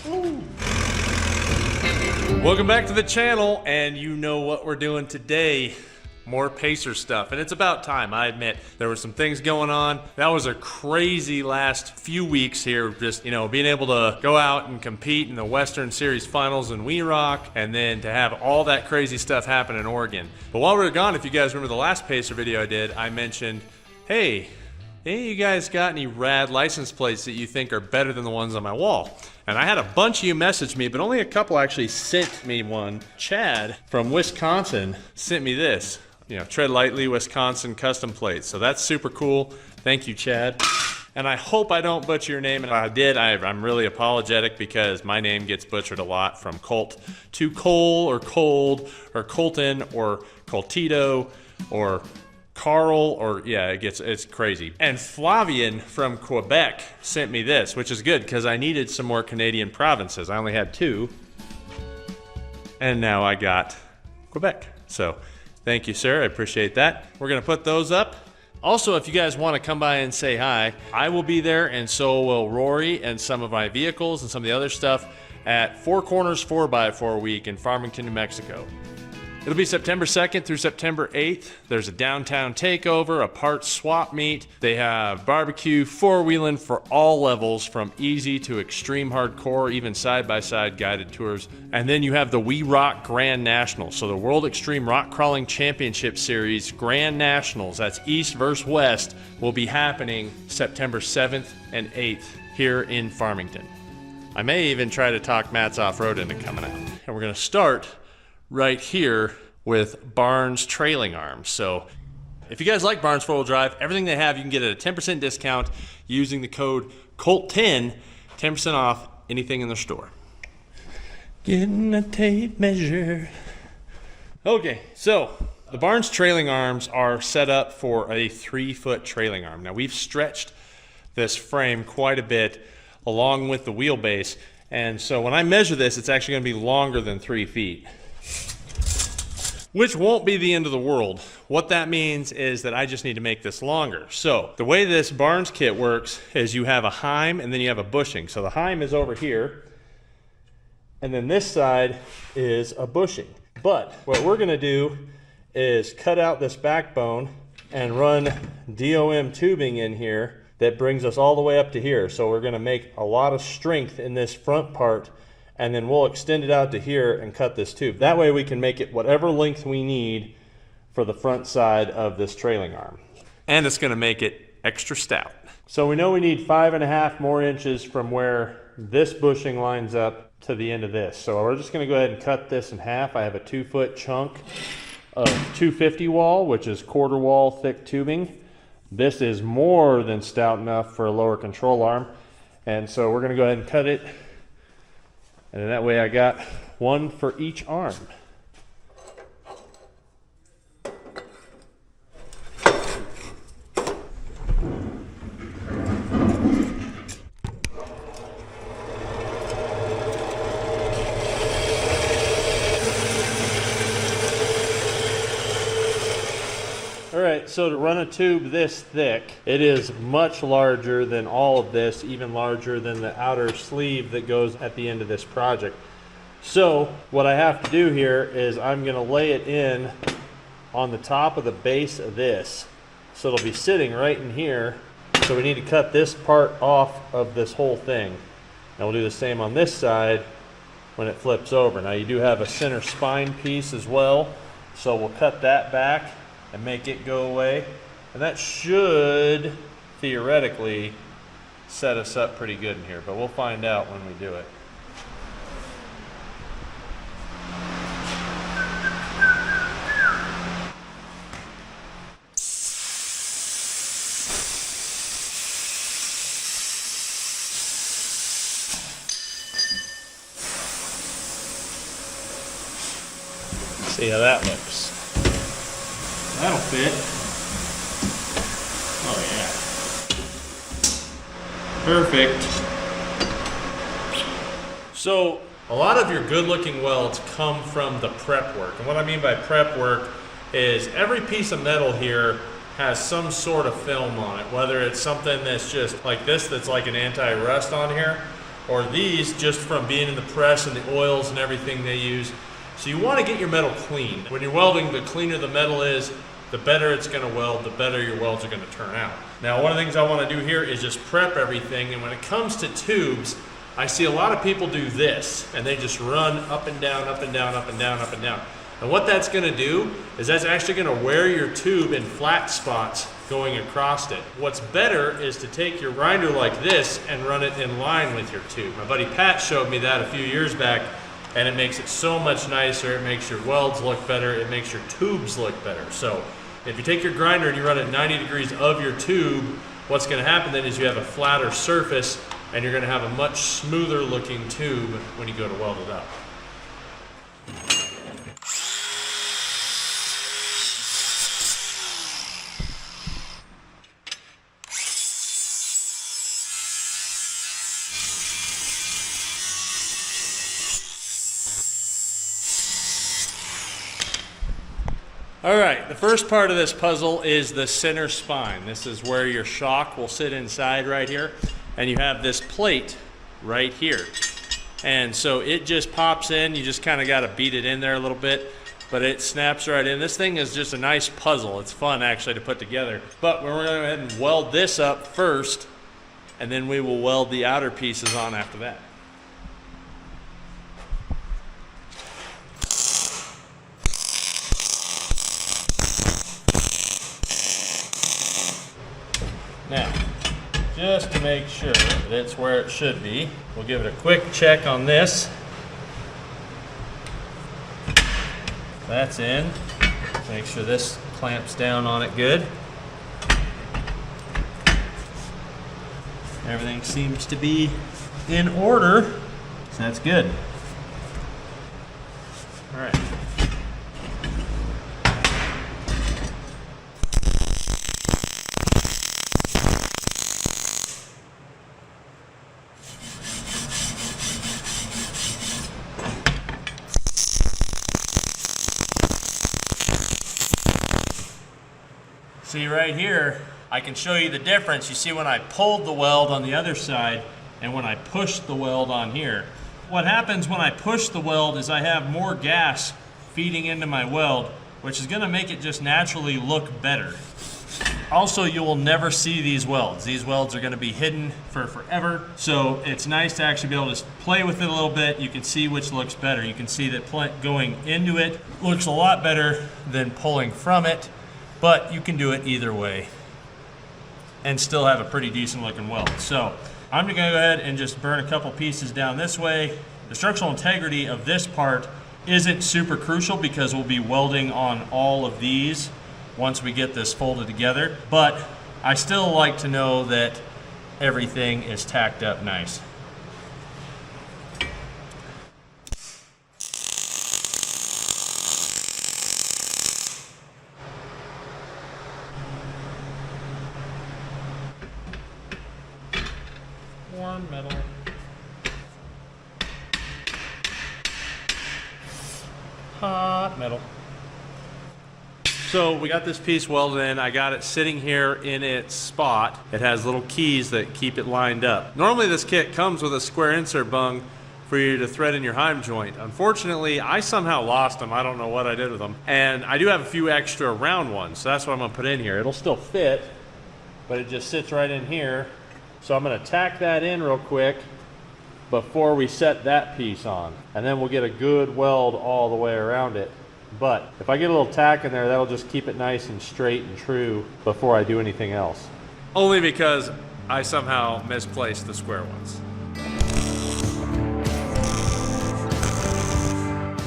Welcome back to the channel, and you know what we're doing today. More Pacer stuff, and it's about time. I admit there were some things going on. That was a crazy last few weeks here, just, you know, being able to go out and compete in the Western Series finals in We Rock, and then to have all that crazy stuff happen in Oregon. But while we were gone, if you guys remember the last Pacer video I did, I mentioned, hey, any of you guys got any rad license plates that you think are better than the ones on my wall? And I had a bunch of you message me, but only a couple actually sent me one. Chad from Wisconsin sent me this. You know, Tread Lightly Wisconsin custom plates. So that's super cool. Thank you, Chad. And I hope I don't butcher your name. And if I did, I'm really apologetic because my name gets butchered a lot, from Colt to Cole or Cold or Colton or Coltito or Carl, or yeah, it's crazy. And Flavian from Quebec sent me this, which is good because I needed some more Canadian provinces. I only had 2. And now I got Quebec. So thank you, sir. I appreciate that. We're gonna put those up. Also, if you guys want to come by and say hi, I will be there, and so will Rory and some of my vehicles and some of the other stuff at Four Corners 4x4 Week in Farmington, New Mexico. It'll be September 2nd through September 8th. There's a downtown takeover, a parts swap meet. They have barbecue, four-wheeling for all levels, from easy to extreme hardcore, even side-by-side guided tours. And then you have the We Rock Grand Nationals. So the World Extreme Rock Crawling Championship Series Grand Nationals, that's East versus West, will be happening September 7th and 8th here in Farmington. I may even try to talk Matt's Offroad into coming out. And we're gonna start right here with Barnes trailing arms. So if you guys like Barnes four-wheel drive, everything they have, you can get at a 10% discount using the code COLT10, 10% off anything in their store. Getting a tape measure. Okay, so the Barnes trailing arms are set up for a 3-foot trailing arm. Now we've stretched this frame quite a bit along with the wheelbase, and so when I measure this, it's actually gonna be longer than 3 feet. Which won't be the end of the world. What that means is that I just need to make this longer. So the way this Barnes kit works is you have a heim and then you have a bushing. So the heim is over here, and then this side is a bushing. But what we're gonna do is cut out this backbone and run DOM tubing in here that brings us all the way up to here. So we're gonna make a lot of strength in this front part, and then we'll extend it out to here and cut this tube. That way we can make it whatever length we need for the front side of this trailing arm. And it's gonna make it extra stout. So we know we need 5.5 more inches from where this bushing lines up to the end of this. So we're just gonna go ahead and cut this in half. I have a 2-foot chunk of 250 wall, which is quarter wall thick tubing. This is more than stout enough for a lower control arm. And so we're gonna go ahead and cut it. And then that way I got one for each arm. Alright, so to run a tube this thick, it is much larger than all of this, even larger than the outer sleeve that goes at the end of this project. So what I have to do here is I'm going to lay it in on the top of the base of this. So it'll be sitting right in here. So we need to cut this part off of this whole thing. And we'll do the same on this side when it flips over. Now you do have a center spine piece as well. So we'll cut that back and make it go away. And that should theoretically set us up pretty good in here, but we'll find out when we do it. See how that looks. That'll fit. Oh yeah. Perfect. So a lot of your good looking welds come from the prep work. And what I mean by prep work is every piece of metal here has some sort of film on it, whether it's something that's just like this, that's like an anti-rust on here, or these just from being in the press and the oils and everything they use. So you want to get your metal clean. When you're welding, the cleaner the metal is, the better it's going to weld, the better your welds are going to turn out. Now, one of the things I want to do here is just prep everything, and when it comes to tubes, I see a lot of people do this, and they just run up and down, up and down, up and down, up and down. And what that's going to do is that's actually going to wear your tube in flat spots going across it. What's better is to take your grinder like this and run it in line with your tube. My buddy Pat showed me that a few years back, and it makes it so much nicer. It makes your welds look better. It makes your tubes look better. So if you take your grinder and you run it 90 degrees of your tube, what's going to happen then is you have a flatter surface, and you're going to have a much smoother looking tube when you go to weld it up. All right, the first part of this puzzle is the center spine. This is where your shock will sit inside right here, and you have this plate right here. And so it just pops in. You just kind of got to beat it in there a little bit, but it snaps right in. This thing is just a nice puzzle. It's fun actually to put together. But we're going to go ahead and weld this up first, and then we will weld the outer pieces on after that. Now, just to make sure that it's where it should be, we'll give it a quick check on this. That's in. Make sure this clamps down on it good. Everything seems to be in order, so that's good. All right. See right here, I can show you the difference. You see when I pulled the weld on the other side and when I pushed the weld on here. What happens when I push the weld is I have more gas feeding into my weld, which is gonna make it just naturally look better. Also, you will never see these welds. These welds are gonna be hidden for forever. So it's nice to actually be able to play with it a little bit. You can see which looks better. You can see that going into it looks a lot better than pulling from it. But you can do it either way and still have a pretty decent looking weld. So I'm gonna go ahead and just burn a couple pieces down this way. The structural integrity of this part isn't super crucial because we'll be welding on all of these once we get this folded together. But I still like to know that everything is tacked up nice. Warm metal. Hot metal. So we got this piece welded in. I got it sitting here in its spot. It has little keys that keep it lined up. Normally this kit comes with a square insert bung for you to thread in your heim joint. Unfortunately, I somehow lost them. I don't know what I did with them. And I do have a few extra round ones, so that's what I'm gonna put in here. It'll still fit, but it just sits right in here. So I'm gonna tack that in real quick before we set that piece on. And then we'll get a good weld all the way around it. But if I get a little tack in there, that'll just keep it nice and straight and true before I do anything else. Only because I somehow misplaced the square ones.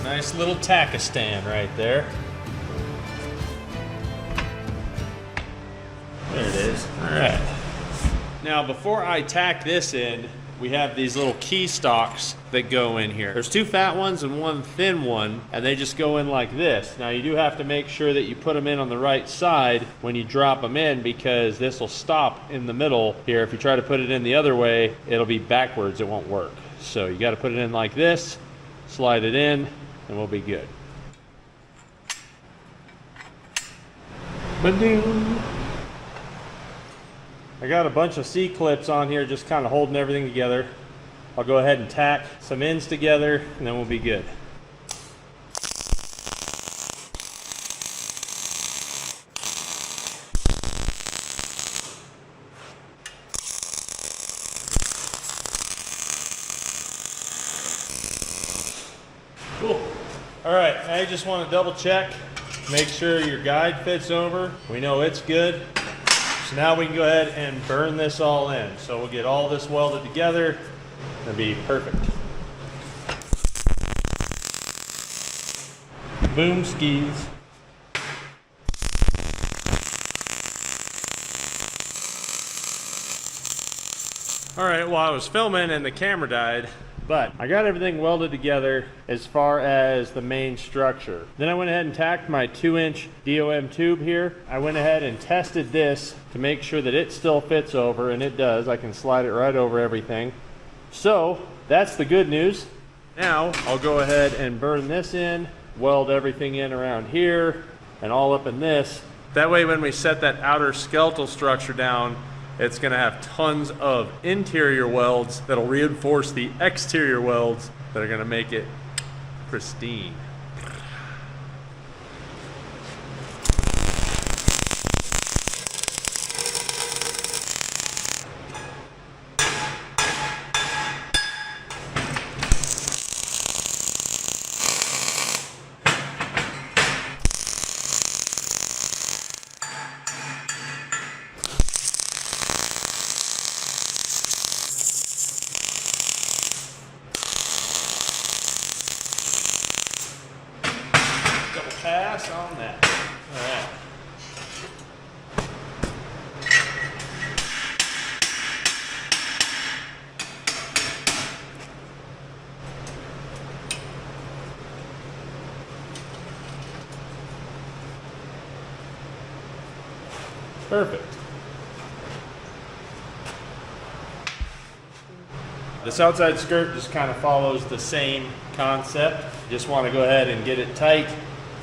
Nice little tackistan right there. There it is. All right. Now, before I tack this in, we have these little key stocks that go in here. There's two fat ones and one thin one, and they just go in like this. Now, you do have to make sure that you put them in on the right side when you drop them in, because this will stop in the middle here. If you try to put it in the other way, it'll be backwards. It won't work. So you got to put it in like this, slide it in, and we'll be good. Ba-doom. I got a bunch of C-clips on here just kind of holding everything together. I'll go ahead and tack some ends together and then we'll be good. Cool. All right, I just want to double check, make sure your guide fits over. We know it's good. So now we can go ahead and burn this all in. So we'll get all this welded together. It'll be perfect. Boom skis. All right, well, I was filming and the camera died, but I got everything welded together as far as the main structure. Then I went ahead and tacked my 2-inch DOM tube here. I went ahead and tested this to make sure that it still fits over, and it does. I can slide it right over everything. So that's the good news. Now I'll go ahead and burn this in, weld everything in around here and all up in this. That way when we set that outer skeletal structure down, it's gonna have tons of interior welds that'll reinforce the exterior welds that are gonna make it pristine. Pass on that. All right. Perfect. This outside skirt just kind of follows the same concept. Just want to go ahead and get it tight,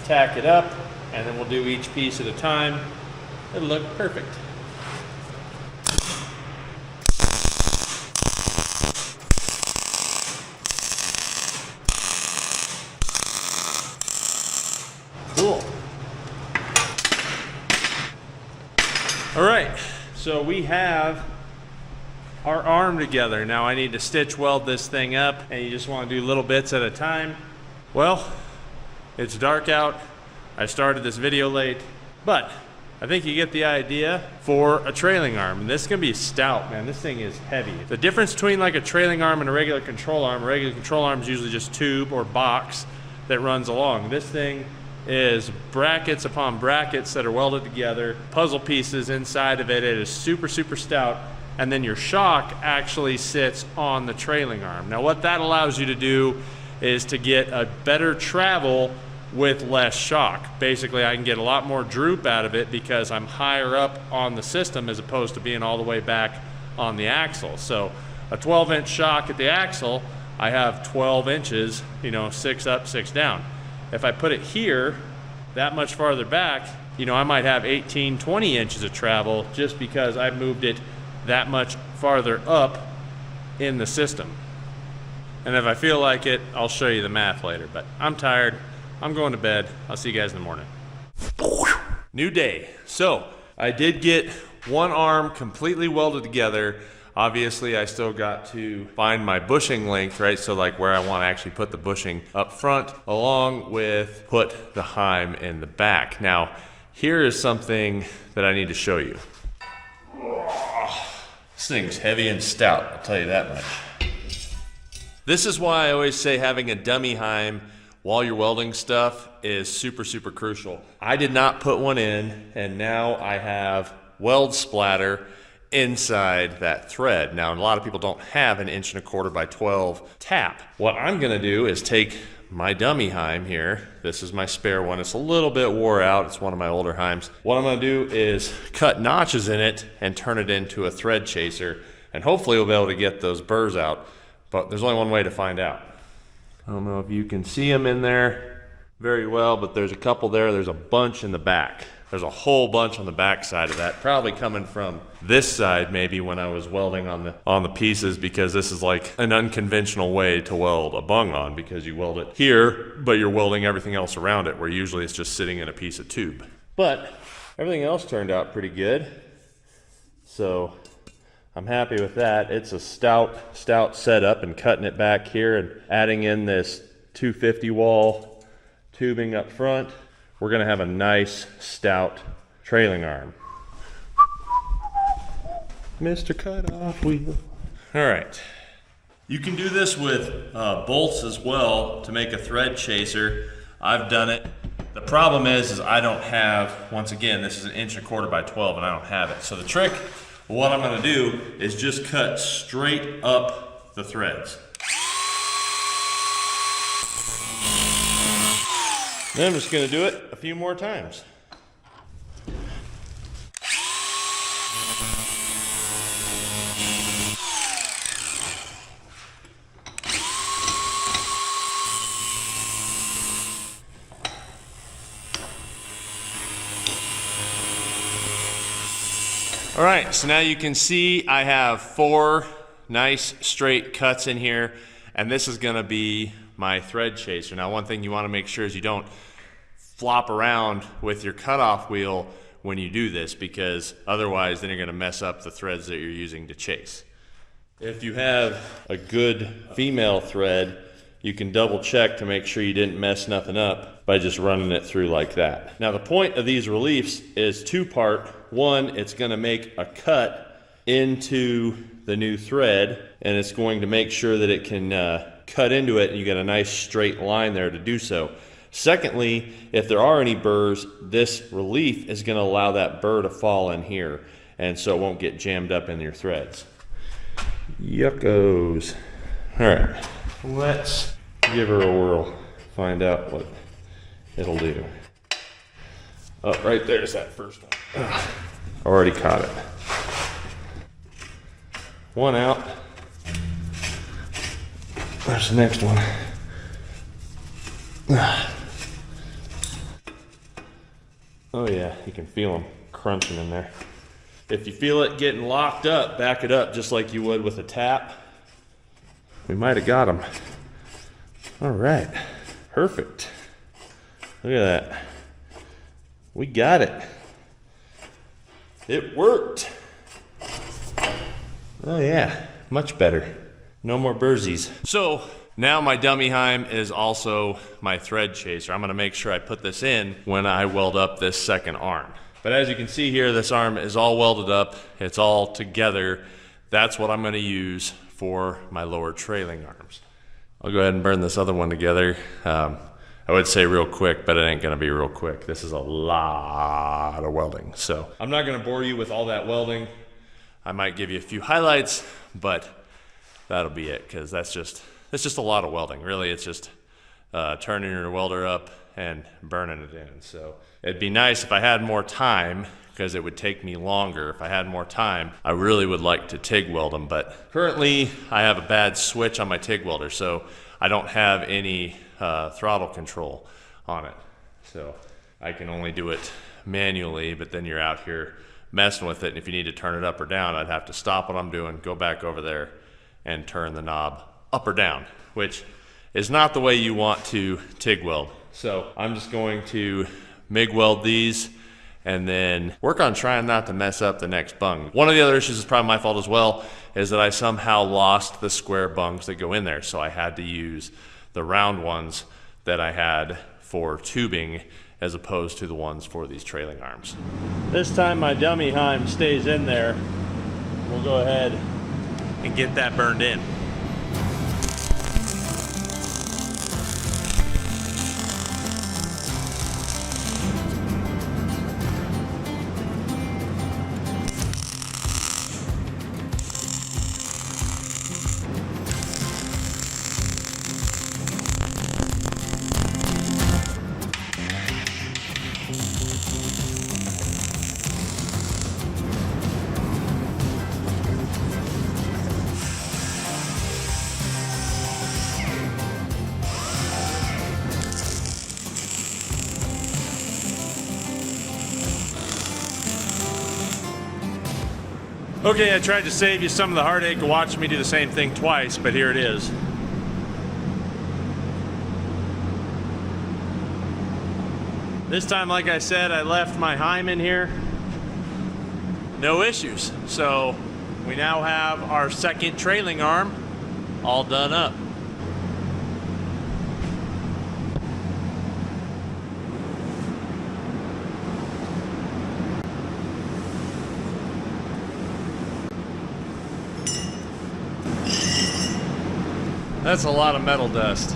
tack it up, and then we'll do each piece at a time. It'll look perfect. Cool. All right, so we have our arm together. Now I need to stitch weld this thing up, and you just want to do little bits at a time. Well, it's dark out. I started this video late, but I think you get the idea for a trailing arm. And this can be stout, man. This thing is heavy. The difference between like a trailing arm and a regular control arm is usually just tube or box that runs along. This thing is brackets upon brackets that are welded together, puzzle pieces inside of it. It is super, super stout. And then your shock actually sits on the trailing arm. Now what that allows you to do is to get a better travel with less shock. Basically, I can get a lot more droop out of it because I'm higher up on the system as opposed to being all the way back on the axle. So a 12-inch shock at the axle, I have 12 inches, 6 up, 6 down. If I put it here, that much farther back, I might have 18, 20 inches of travel just because I moved it that much farther up in the system. And if I feel like it, I'll show you the math later, but I'm tired. I'm going to bed. I'll see you guys in the morning. New day. So I did get one arm completely welded together. Obviously, I still got to find my bushing length, right? So like where I want to actually put the bushing up front, along with put the heim in the back. Now, here is something that I need to show you. This thing's heavy and stout, I'll tell you that much. This is why I always say having a dummy heim while you're welding stuff is super, super crucial. I did not put one in, and now I have weld splatter inside that thread. Now, a lot of people don't have an 1¼ by 12 tap. What I'm gonna do is take my dummy heim here. This is my spare one. It's a little bit wore out. It's one of my older heims. What I'm gonna do is cut notches in it and turn it into a thread chaser, and hopefully we'll be able to get those burrs out, but there's only one way to find out. I don't know if you can see them in there very well, but there's a couple there. There's a bunch in the back. There's a whole bunch on the back side of that, probably coming from this side maybe when I was welding on the pieces, because this is like an unconventional way to weld a bung on, because you weld it here, but you're welding everything else around it, where usually it's just sitting in a piece of tube. But everything else turned out pretty good, so I'm happy with that. It's a stout setup, and cutting it back here and adding in this 250 wall tubing up front, we're gonna have a nice stout trailing arm. Mr. Cutoff Wheel. All right, you can do this with bolts as well to make a thread chaser. I've done it. The problem is I don't have, once again, this is 1 1/4 by 12 and I don't have it. So the trick, what I'm gonna do is just cut straight up the threads. Then I'm just gonna do it a few more times. All right, so now you can see I have 4 nice straight cuts in here, and this is gonna be my thread chaser. Now, one thing you wanna make sure is you don't flop around with your cutoff wheel when you do this, because otherwise then you're gonna mess up the threads that you're using to chase. If you have a good female thread, you can double check to make sure you didn't mess nothing up by just running it through like that. Now, the point of these reliefs is 2-part. One, it's gonna make a cut into the new thread, and it's going to make sure that it can cut into it and you get a nice straight line there to do so. Secondly, if there are any burrs, this relief is gonna allow that burr to fall in here, and so it won't get jammed up in your threads. Yuckos. All right, let's give her a whirl, find out what it'll do. Oh, right there's that first one. Already caught it. One out. There's the next one. Oh yeah, you can feel them crunching in there. If you feel it getting locked up, back it up just like you would with a tap. We might have got them. All right, perfect. Look at that. We got it. It worked. Oh yeah, much better. No more bursies. So now my dummy heim is also my thread chaser. I'm gonna make sure I put this in when I weld up this second arm. But as you can see here, this arm is all welded up. It's all together. That's what I'm gonna use for my lower trailing arms. I'll go ahead and burn this other one together. I would say real quick, but it ain't gonna be real quick. This is a lot of welding. So I'm not gonna bore you with all that welding. I might give you a few highlights, but that'll be it, because it's just a lot of welding. Really, it's just turning your welder up and burning it in. So it'd be nice if I had more time, because it would take me longer. If I had more time, I really would like to TIG weld them, but currently I have a bad switch on my TIG welder, so I don't have any throttle control on it. So I can only do it manually, but then you're out here messing with it, and if you need to turn it up or down, I'd have to stop what I'm doing, go back over there, and turn the knob up or down, which is not the way you want to TIG weld. So I'm just going to MIG weld these and then work on trying not to mess up the next bung. One of the other issues is probably my fault as well, is that I somehow lost the square bungs that go in there. So I had to use the round ones that I had for tubing as opposed to the ones for these trailing arms. This time my dummy heim stays in there. We'll go ahead and get that burned in. Okay, I tried to save you some of the heartache of watching me do the same thing twice, but here it is. This time, like I said, I left my Hyman here. No issues. So we now have our second trailing arm all done up. That's a lot of metal dust.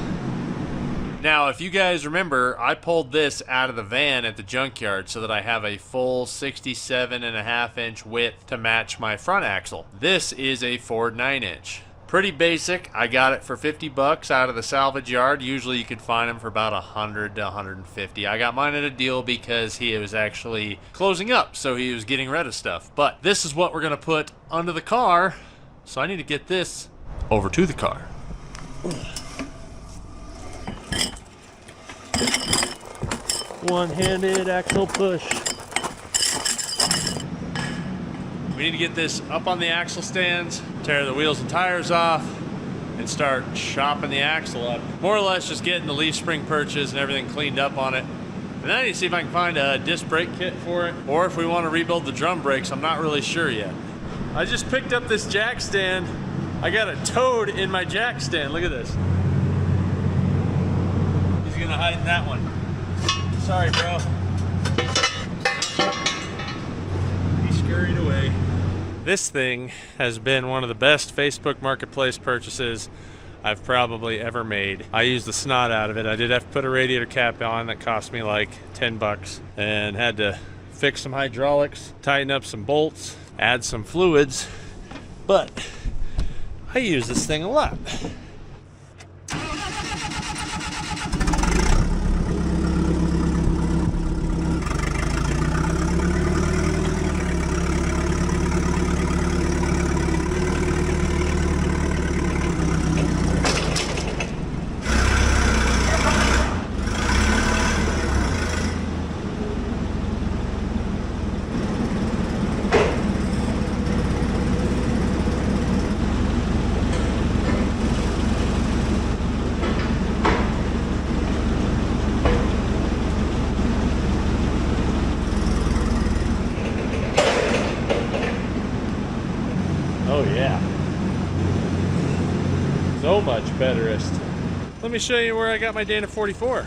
Now, if you guys remember, I pulled this out of the van at the junkyard so that I have a full 67.5-inch width to match my front axle. This is a Ford 9-inch. Pretty basic. I got it for 50 bucks out of the salvage yard. Usually you could find them for about 100 to 150. I got mine at a deal because he was actually closing up, so he was getting rid of stuff. But this is what we're gonna put under the car, so I need to get this over to the car. One-handed axle push. We need to get this up on the axle stands, tear the wheels and tires off, and start chopping the axle up. More or less just getting the leaf spring perches and everything cleaned up on it. And then I need to see if I can find a disc brake kit for it, or if we want to rebuild the drum brakes. I'm not really sure yet. I just picked up this jack stand. I got a toad in my jack stand. Look at this. He's gonna hide in that one. Sorry, bro. He scurried away. This thing has been one of the best Facebook Marketplace purchases I've probably ever made. I used the snot out of it. I did have to put a radiator cap on that cost me like 10 bucks and had to fix some hydraulics, tighten up some bolts, add some fluids, but I use this thing a lot. Oh yeah. So much betterest. Let me show you where I got my Dana 44.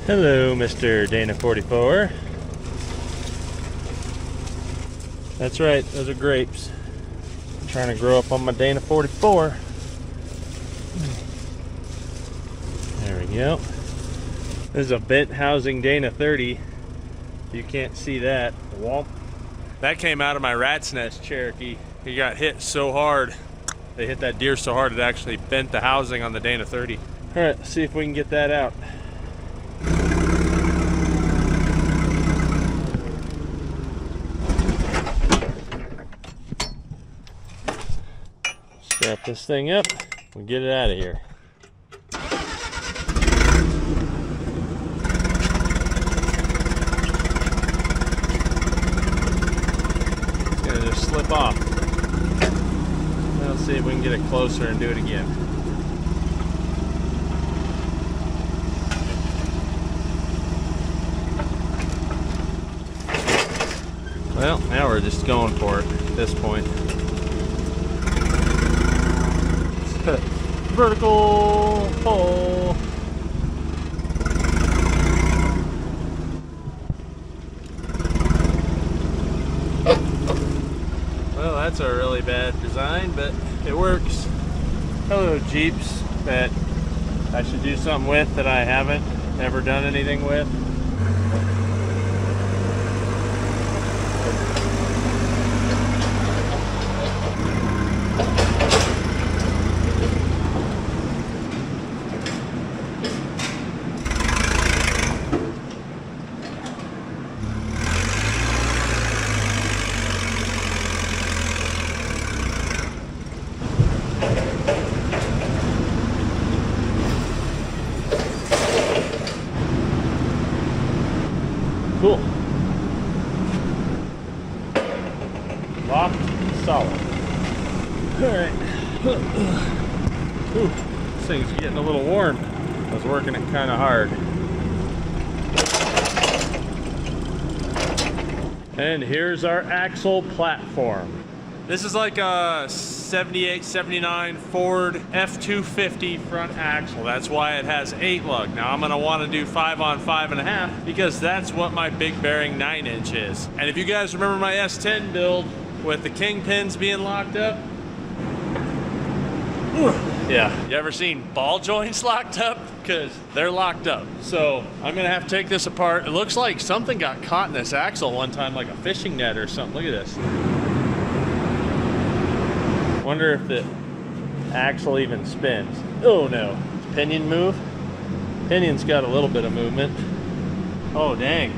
Hello, Mr. Dana 44. That's right, those are grapes. I'm trying to grow up on my Dana 44. There we go. This is a bent housing Dana 30. You can't see that. Womp. That came out of my rat's nest Cherokee. He got hit so hard. They hit that deer so hard it actually bent the housing on the Dana 30. All right, let's see if we can get that out. Strap this thing up and get it out of here. Slip off. Now let's see if we can get it closer and do it again. Well, now we're just going for it at this point. Vertical pull. Well, that's a really bad design, but it works. Hello, Jeeps that I should do something with that I haven't ever done anything with. solid. All right. Ooh, this thing's getting a little warm. I was working it kind of hard. And here's our axle platform. This is like a 78, 79 Ford F-250 front axle. That's why it has 8 lug. Now I'm gonna wanna do 5 on 5.5 because that's what my big bearing 9-inch is. And if you guys remember my S10 build with the kingpins being locked up, yeah, you ever seen ball joints locked up? Because they're locked up. So I'm gonna have to take this apart. It looks like something got caught in this axle one time, like a fishing net or something. Look at this. Wonder if the axle even spins. Oh no, pinion move. Pinion's got a little bit of movement. Oh dang,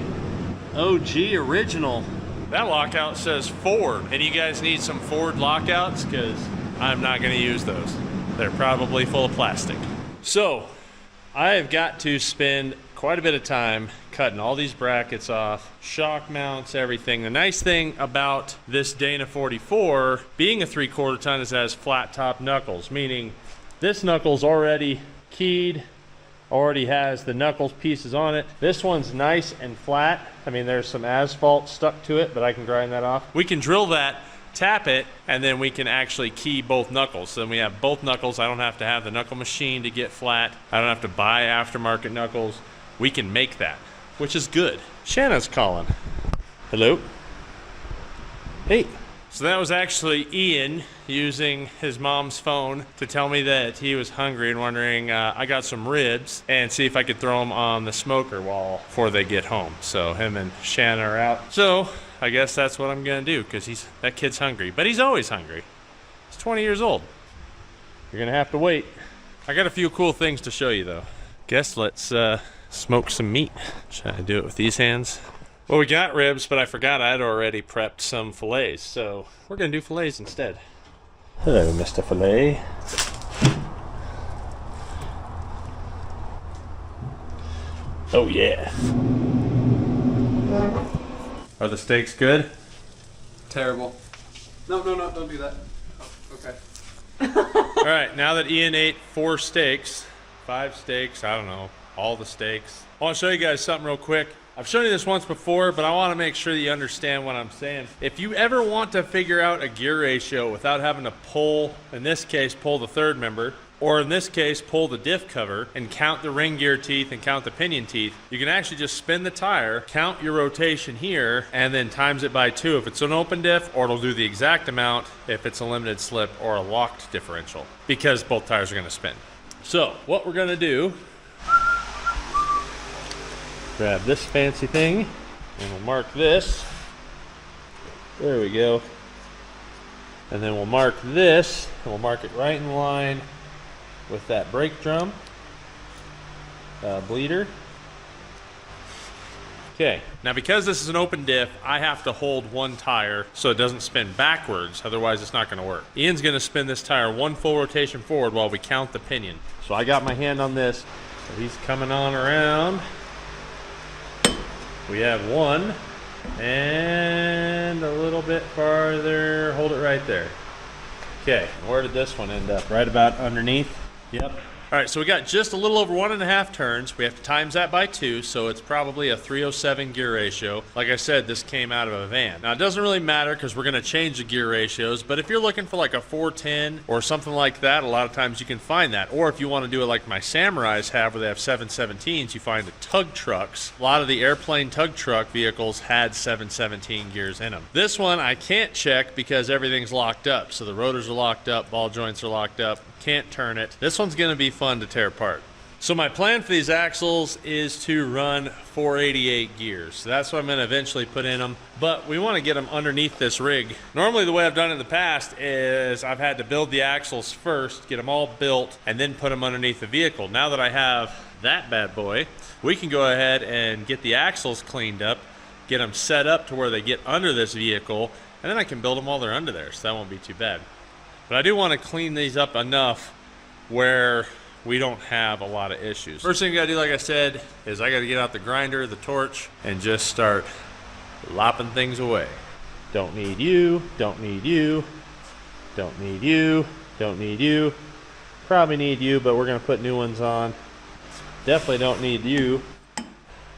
OG original. That lockout says Ford, and you guys need some Ford lockouts because I'm not gonna use those. They're probably full of plastic. So I have got to spend quite a bit of time cutting all these brackets off, shock mounts, everything. The nice thing about this Dana 44 being a 3/4 ton is it has flat top knuckles, meaning this knuckle's already keyed, already has the knuckles pieces on it. This one's nice and flat. I mean, there's some asphalt stuck to it, but I can grind that off. We can drill that, tap it, and then we can actually key both knuckles. So then we have both knuckles. I don't have to have the knuckle machine to get flat. I don't have to buy aftermarket knuckles. We can make that, which is good. Shanna's calling. Hello? Hey. So that was actually Ian using his mom's phone to tell me that he was hungry and wondering, I got some ribs, and see if I could throw them on the smoker before they get home. So him and Shanna are out. So I guess that's what I'm gonna do, because that kid's hungry, but he's always hungry. He's 20 years old. You're gonna have to wait. I got a few cool things to show you though. Guess let's smoke some meat. Should I do it with these hands? Well, we got ribs, but I forgot I'd already prepped some fillets, so we're gonna do fillets instead. Hello, Mr. Fillet. Oh yeah. Are the steaks good? Terrible. No, don't do that. Oh, okay. All right, now that Ian ate 4 steaks, 5 steaks, I don't know, all the steaks. I want to show you guys something real quick. I've shown you this once before, but I want to make sure that you understand what I'm saying. If you ever want to figure out a gear ratio without having to pull, in this case, pull the third member, or in this case, pull the diff cover and count the ring gear teeth and count the pinion teeth, you can actually just spin the tire, count your rotation here, and then times it by 2 if it's an open diff, or it'll do the exact amount if it's a limited slip or a locked differential, because both tires are gonna spin. So what we're gonna do, grab this fancy thing, and we'll mark this. There we go. And then we'll mark this, and we'll mark it right in line with that brake drum bleeder. Okay, now because this is an open diff, I have to hold one tire so it doesn't spin backwards, otherwise it's not gonna work. Ian's gonna spin this tire 1 full rotation forward while we count the pinion. So I got my hand on this, so he's coming on around. We have 1, and a little bit farther, hold it right there. Okay, where did this one end up? Right about underneath? Yep. All right, so we got just a little over 1.5 turns. We have to times that by 2, so it's probably a 307 gear ratio. Like I said, this came out of a van. Now, it doesn't really matter because we're gonna change the gear ratios, but if you're looking for like a 410 or something like that, a lot of times you can find that. Or if you wanna do it like my Samurais have, where they have 717s, you find the tug trucks. A lot of the airplane tug truck vehicles had 717 gears in them. This one I can't check because everything's locked up. So the rotors are locked up, ball joints are locked up, can't turn it. This one's gonna be fun to tear apart. So my plan for these axles is to run 488 gears. So that's what I'm gonna eventually put in them, but we wanna get them underneath this rig. Normally the way I've done it in the past is I've had to build the axles first, get them all built, and then put them underneath the vehicle. Now that I have that bad boy, we can go ahead and get the axles cleaned up, get them set up to where they get under this vehicle, and then I can build them while they're under there, so that won't be too bad. But I do want to clean these up enough where we don't have a lot of issues. First thing you gotta do, like I said, is I gotta get out the grinder, the torch, and just start lopping things away. Don't need you, don't need you, Don't need you. Don't need you. Probably need you, but we're gonna put new ones on. Definitely don't need you.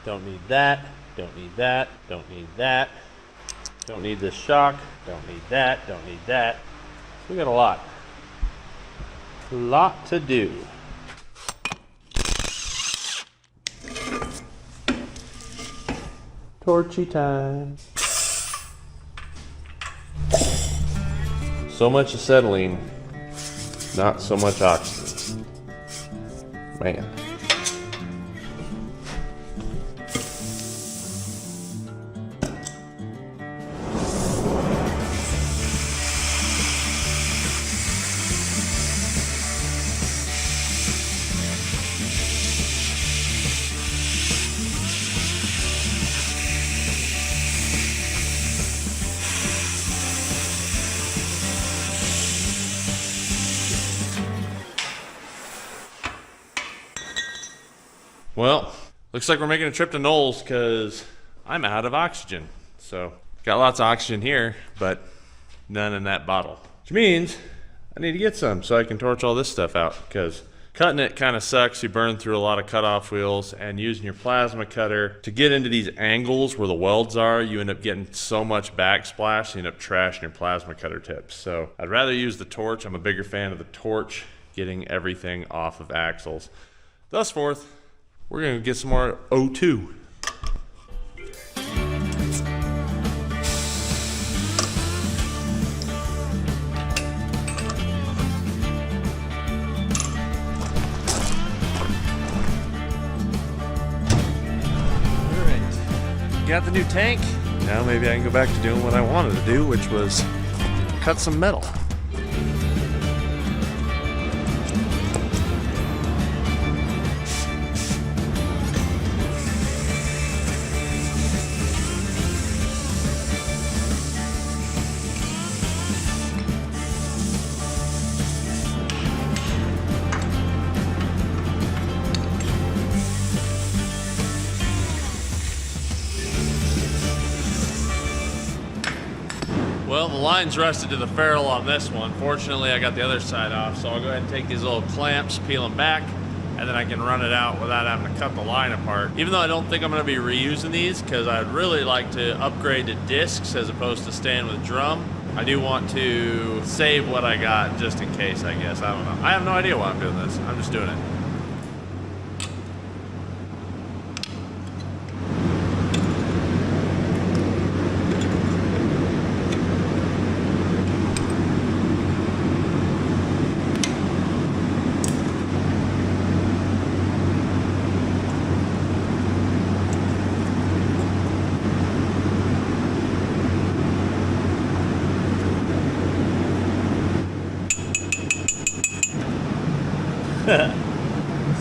Don't need that. Don't need that. Don't need that. Don't need this shock. Don't need that. Don't need that. So we got a lot. A lot to do. Torchy time. So much acetylene, not so much oxygen. Man. Well, looks like we're making a trip to Knowles because I'm out of oxygen. So, got lots of oxygen here, but none in that bottle. Which means I need to get some so I can torch all this stuff out, because cutting it kind of sucks. You burn through a lot of cutoff wheels, and using your plasma cutter to get into these angles where the welds are, you end up getting so much backsplash, you end up trashing your plasma cutter tips. So I'd rather use the torch. I'm a bigger fan of the torch, getting everything off of axles. Thus forth, we're gonna get some more O2. Got the new tank. Now maybe I can go back to doing what I wanted to do, which was cut some metal. Well, the line's rusted to the ferrule on this one. Fortunately, I got the other side off, so I'll go ahead and take these little clamps, peel them back, and then I can run it out without having to cut the line apart. Even though I don't think I'm gonna be reusing these, because I'd really like to upgrade to discs as opposed to staying with drum. I do want to save what I got just in case, I guess. I don't know. I have no idea why I'm doing this. I'm just doing it.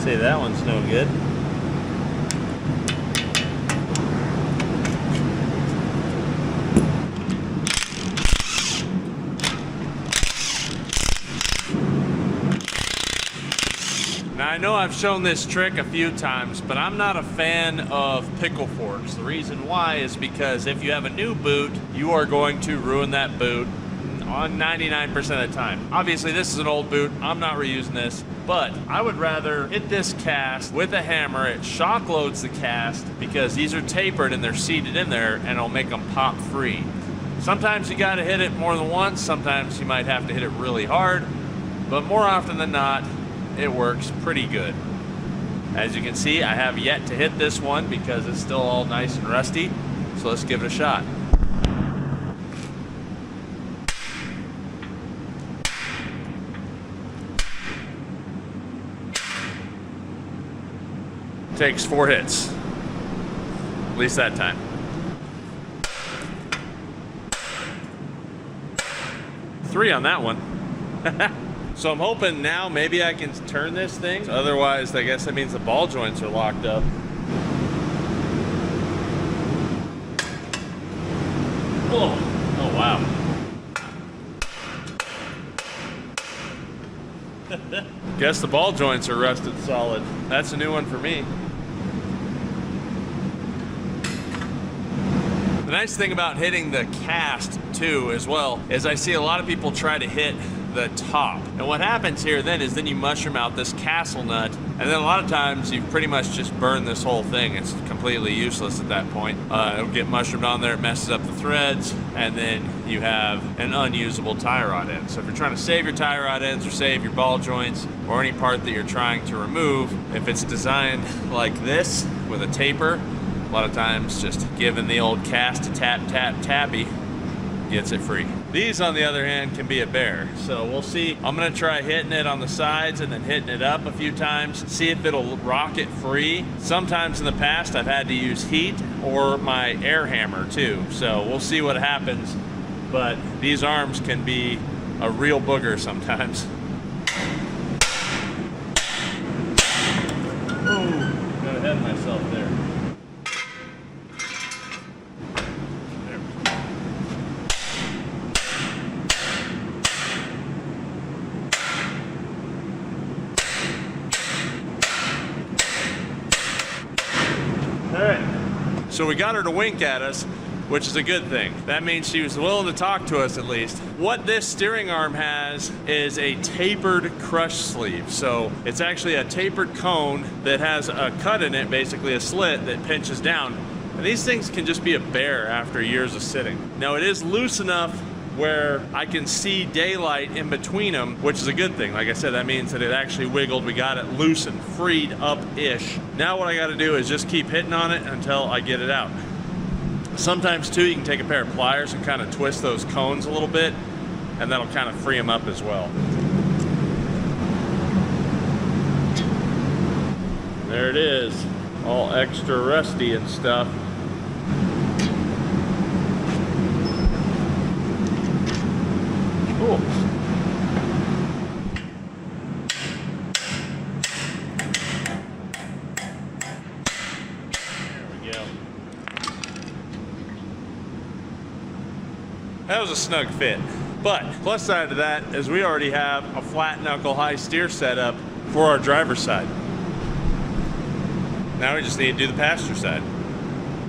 Say that one's no good. Now I know I've shown this trick a few times, but I'm not a fan of pickle forks. The reason why is because if you have a new boot, you are going to ruin that boot on 99% of the time. Obviously this is an old boot, I'm not reusing this, but I would rather hit this cast with a hammer. It shock loads the cast because these are tapered and they're seated in there, and it'll make them pop free. Sometimes you gotta hit it more than once, sometimes you might have to hit it really hard, but more often than not, it works pretty good. As you can see, I have yet to hit this one because it's still all nice and rusty, so let's give it a shot. Takes 4 hits, at least that time. Three on that one. So I'm hoping now maybe I can turn this thing. Otherwise, I guess that means the ball joints are locked up. Oh wow. Guess the ball joints are rusted solid. That's a new one for me. The nice thing about hitting the cast too as well is I see a lot of people try to hit the top. And what happens here then is then you mushroom out this castle nut, and then a lot of times you pretty much just burn this whole thing. It's completely useless at that point. It'll get mushroomed on there, it messes up the threads, and then you have an unusable tie rod end. So if you're trying to save your tie rod ends or save your ball joints or any part that you're trying to remove, if it's designed like this with a taper, a lot of times just giving the old cast a tap, tap, tappy gets it free. These, on the other hand, can be a bear. So we'll see. I'm gonna try hitting it on the sides and then hitting it up a few times, see if it'll rock it free. Sometimes in the past, I've had to use heat or my air hammer too. So we'll see what happens. But these arms can be a real booger sometimes. Ooh, got ahead of myself there. So we got her to wink at us, which is a good thing. That means she was willing to talk to us at least. What this steering arm has is a tapered crush sleeve. So it's actually a tapered cone that has a cut in it, basically a slit that pinches down. And these things can just be a bear after years of sitting. Now it is loose enough where I can see daylight in between them, which is a good thing. Like I said, that means that it actually wiggled. We got it loosened, freed up-ish. Now what I gotta do is just keep hitting on it until I get it out. Sometimes too, you can take a pair of pliers and kind of twist those cones a little bit, and that'll kind of free them up as well. There it is, all extra rusty and stuff. Cool. There we go. That was a snug fit. But plus side to that is we already have a flat knuckle high steer setup for our driver's side. Now we just need to do the passenger side.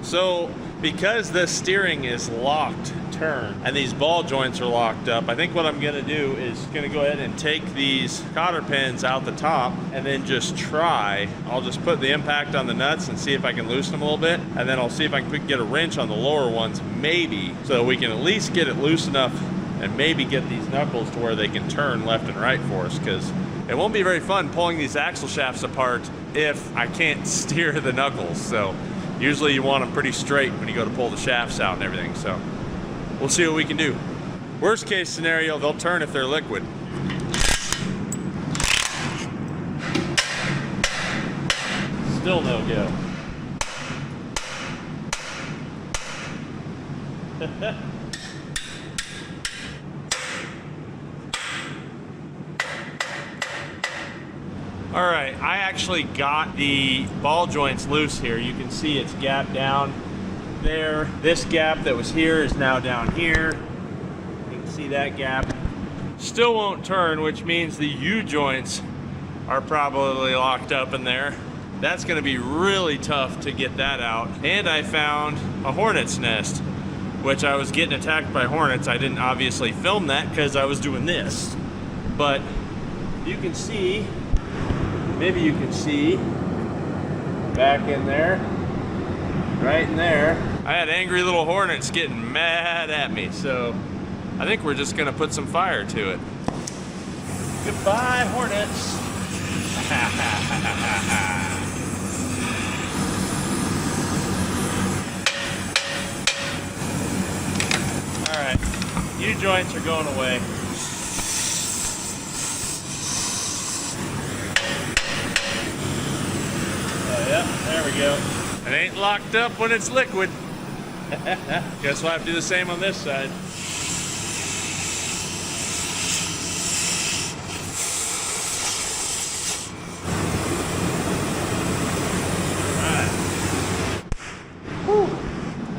So because the steering is locked turn and these ball joints are locked up, I think what I'm gonna do is gonna go ahead and take these cotter pins out the top and then just try. I'll just put the impact on the nuts and see if I can loosen them a little bit, and then I'll see if I can get a wrench on the lower ones maybe, so that we can at least get it loose enough and maybe get these knuckles to where they can turn left and right for us, because it won't be very fun pulling these axle shafts apart if I can't steer the knuckles. So usually you want them pretty straight when you go to pull the shafts out and everything. So we'll see what we can do. Worst case scenario, they'll turn if they're liquid. Still no go. All right, I actually got the ball joints loose here. You can see it's gapped down there. This gap that was here is now down here. You can see that gap. Still won't turn, which means the U-joints are probably locked up in there. That's gonna be really tough to get that out. And I found a hornet's nest, which I was getting attacked by hornets. I didn't obviously film that because I was doing this. But you can see, maybe you can see back in there, right in there, I had angry little hornets getting mad at me. So I think we're just gonna put some fire to it. Goodbye, hornets. All right, U-joints are going away. Yep, there we go. It ain't locked up when it's liquid. Guess we'll have to do the same on this side. All right. Whew.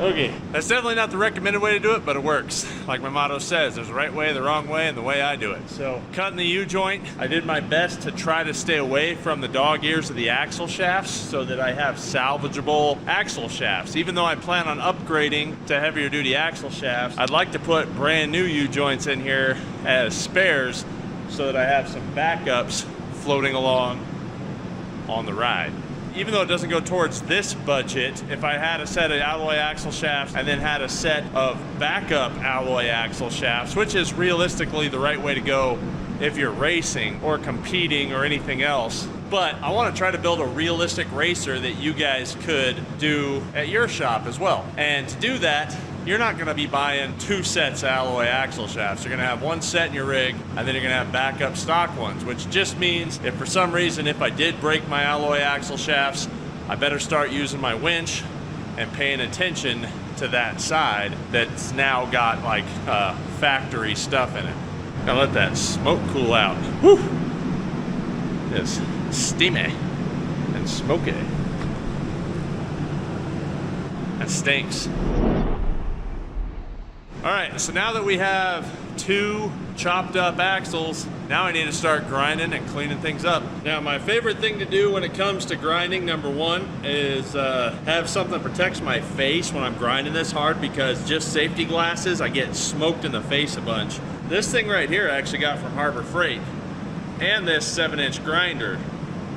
Okay, that's definitely not the recommended way to do it, but it works. Like my motto says, there's a right way, the wrong way, and the way I do it. So cutting the U-joint, I did my best to try to stay away from the dog ears of the axle shafts so that I have salvageable axle shafts. Even though I plan on upgrading to heavier duty axle shafts, I'd like to put brand new U-joints in here as spares so that I have some backups floating along on the ride. Even though it doesn't go towards this budget, if I had a set of alloy axle shafts and then had a set of backup alloy axle shafts, which is realistically the right way to go if you're racing or competing or anything else. But I want to try to build a realistic racer that you guys could do at your shop as well. And to do that, you're not going to be buying 2 sets of alloy axle shafts. You're going to have 1 set in your rig, and then you're going to have backup stock ones, which just means if for some reason, if I did break my alloy axle shafts, I better start using my winch and paying attention to that side that's now got like factory stuff in it. Gotta let that smoke cool out. Whew! It's steamy and smoky. That stinks. All right, so now that we have 2 chopped up axles, now I need to start grinding and cleaning things up. Now, my favorite thing to do when it comes to grinding, number 1, is have something that protects my face when I'm grinding this hard, because just safety glasses, I get smoked in the face a bunch. This thing right here I actually got from Harbor Freight, and this 7-inch grinder.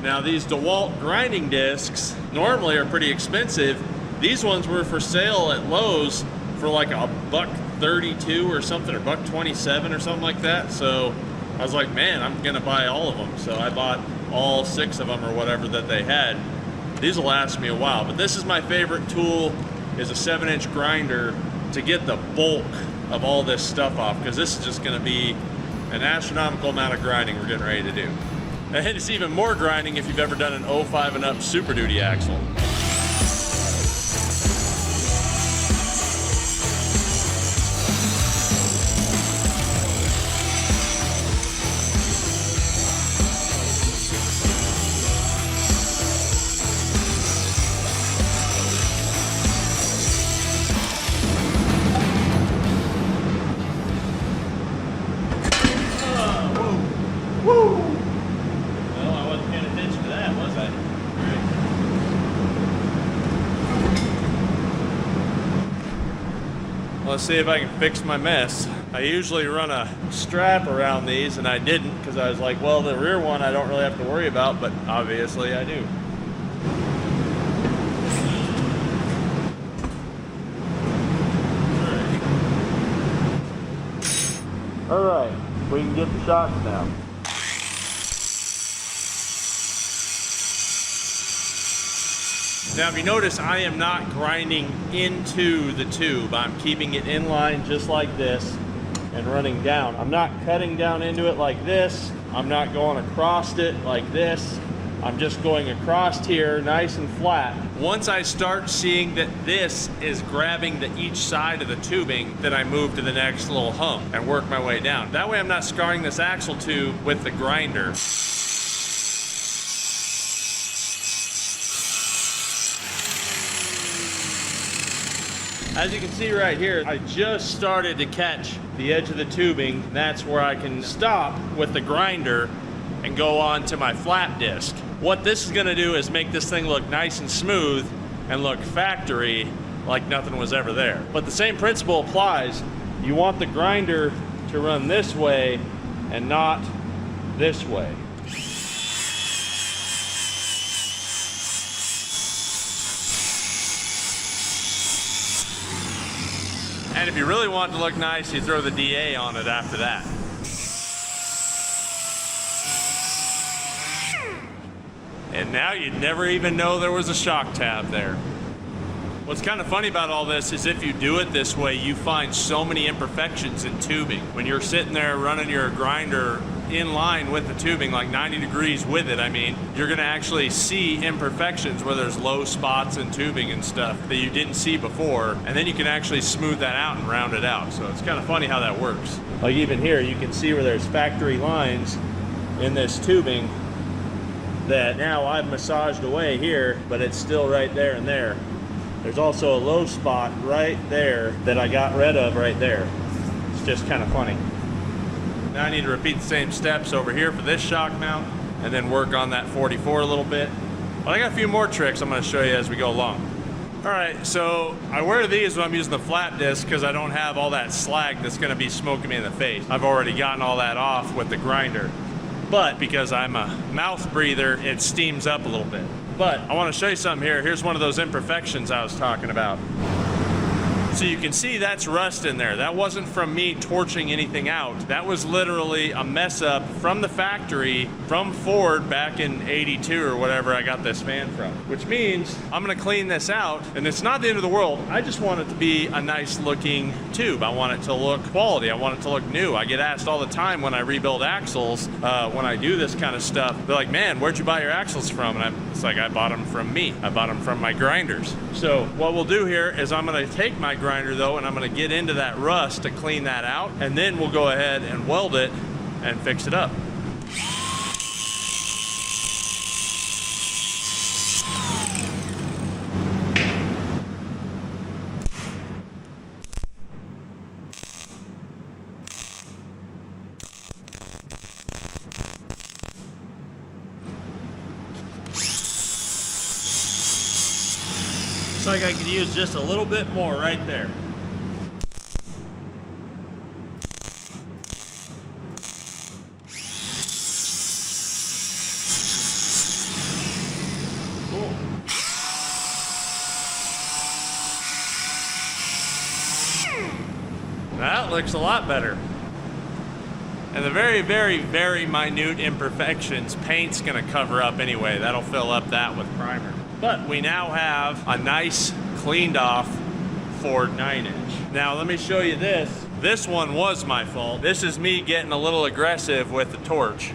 Now, these DeWalt grinding discs normally are pretty expensive. These ones were for sale at Lowe's for like $1.32 or something, or $1.27 or something like that. So I was like, man, I'm gonna buy all of them. So I bought all 6 of them or whatever that they had. These will last me a while, but this is my favorite tool, is a 7-inch grinder to get the bulk of all this stuff off, because this is just gonna be an astronomical amount of grinding we're getting ready to do. And it's even more grinding if you've ever done an 05 and up Super Duty axle. Let's see if I can fix my mess. I usually run a strap around these, and I didn't, because I was like, well, the rear one I don't really have to worry about, but obviously I do. All right, we can get the shocks now. Now, if you notice, I am not grinding into the tube. I'm keeping it in line just like this and running down. I'm not cutting down into it like this. I'm not going across it like this. I'm just going across here nice and flat. Once I start seeing that this is grabbing to each side of the tubing, then I move to the next little hump and work my way down. That way I'm not scarring this axle tube with the grinder. As you can see right here, I just started to catch the edge of the tubing. That's where I can stop with the grinder and go on to my flat disc. What this is gonna do is make this thing look nice and smooth and look factory, like nothing was ever there. But the same principle applies. You want the grinder to run this way and not this way. And if you really want it to look nice, you throw the DA on it after that. And now you'd never even know there was a shock tab there. What's kind of funny about all this is if you do it this way, you find so many imperfections in tubing. When you're sitting there running your grinder in line with the tubing, like 90 degrees with it, I mean, you're gonna actually see imperfections where there's low spots in tubing and stuff that you didn't see before, and then you can actually smooth that out and round it out. So it's kind of funny how that works. Like even here, you can see where there's factory lines in this tubing that now I've massaged away here, but it's still right there and there. There's also a low spot right there that I got rid of right there. It's just kind of funny. Now I need to repeat the same steps over here for this shock mount and then work on that 44 a little bit. But I got a few more tricks I'm going to show you as we go along. All right, so I wear these when I'm using the flat disc because I don't have all that slag that's going to be smoking me in the face. I've already gotten all that off with the grinder. But because I'm a mouth breather, it steams up a little bit. But I want to show you something here. Here's one of those imperfections I was talking about. So you can see that's rust in there. That wasn't from me torching anything out. That was literally a mess up from the factory, from Ford back in 82 or whatever I got this fan from. Which means I'm gonna clean this out, and it's not the end of the world. I just want it to be a nice looking tube. I want it to look quality. I want it to look new. I get asked all the time when I rebuild axles, when I do this kind of stuff, they're like, man, where'd you buy your axles from? And it's like, I bought them from me. I bought them from my grinders. So what we'll do here is I'm gonna take my grinder though, and I'm going to get into that rust to clean that out, and then we'll go ahead and weld it and fix it up. Looks like I could use just a little bit more right there. Cool. That looks a lot better. And the very, very, very minute imperfections, paint's gonna cover up anyway. That'll fill up that with primer. But we now have a nice cleaned off Ford 9-inch. Now let me show you this. This one was my fault. This is me getting a little aggressive with the torch.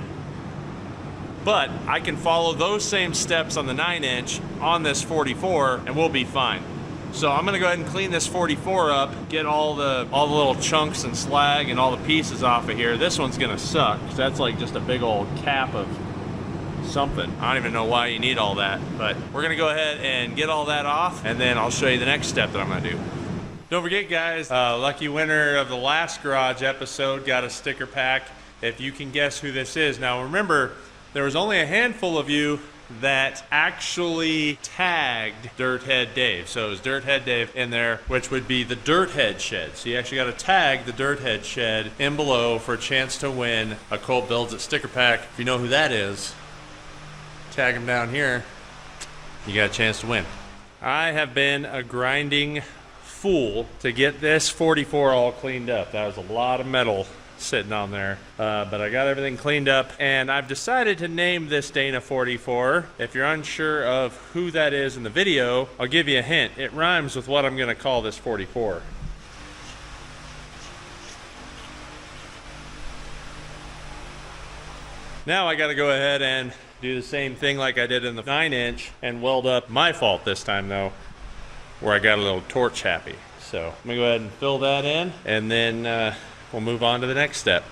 But I can follow those same steps on the 9-inch on this 44 and we'll be fine. So I'm gonna go ahead and clean this 44 up, get all the little chunks and slag and all the pieces off of here. This one's gonna suck, because that's like just a big old cap of something. I don't even know why you need all that, but we're gonna go ahead and get all that off, and then I'll show you the next step that I'm gonna do. Don't forget, guys, lucky winner of the last garage episode got a sticker pack. If you can guess who this is. Now remember, there was only a handful of you that actually tagged Dirthead Dave. So it was Dirthead Dave in there, which would be the Dirthead shed. So you actually got to tag the Dirthead shed in below for a chance to win a Colt Builds It sticker pack. If you know who that is, tag him down here. You got a chance to win. I have been a grinding fool to get this 44 all cleaned up. That was a lot of metal sitting on there, but I got everything cleaned up, and I've decided to name this Dana 44. If you're unsure of who that is in the video, I'll give you a hint. It rhymes with what I'm going to call this 44. Now I got to go ahead and do the same thing like I did in the 9-inch and weld up. My fault this time though, where I got a little torch happy. So I'm gonna go ahead and fill that in, and then we'll move on to the next step.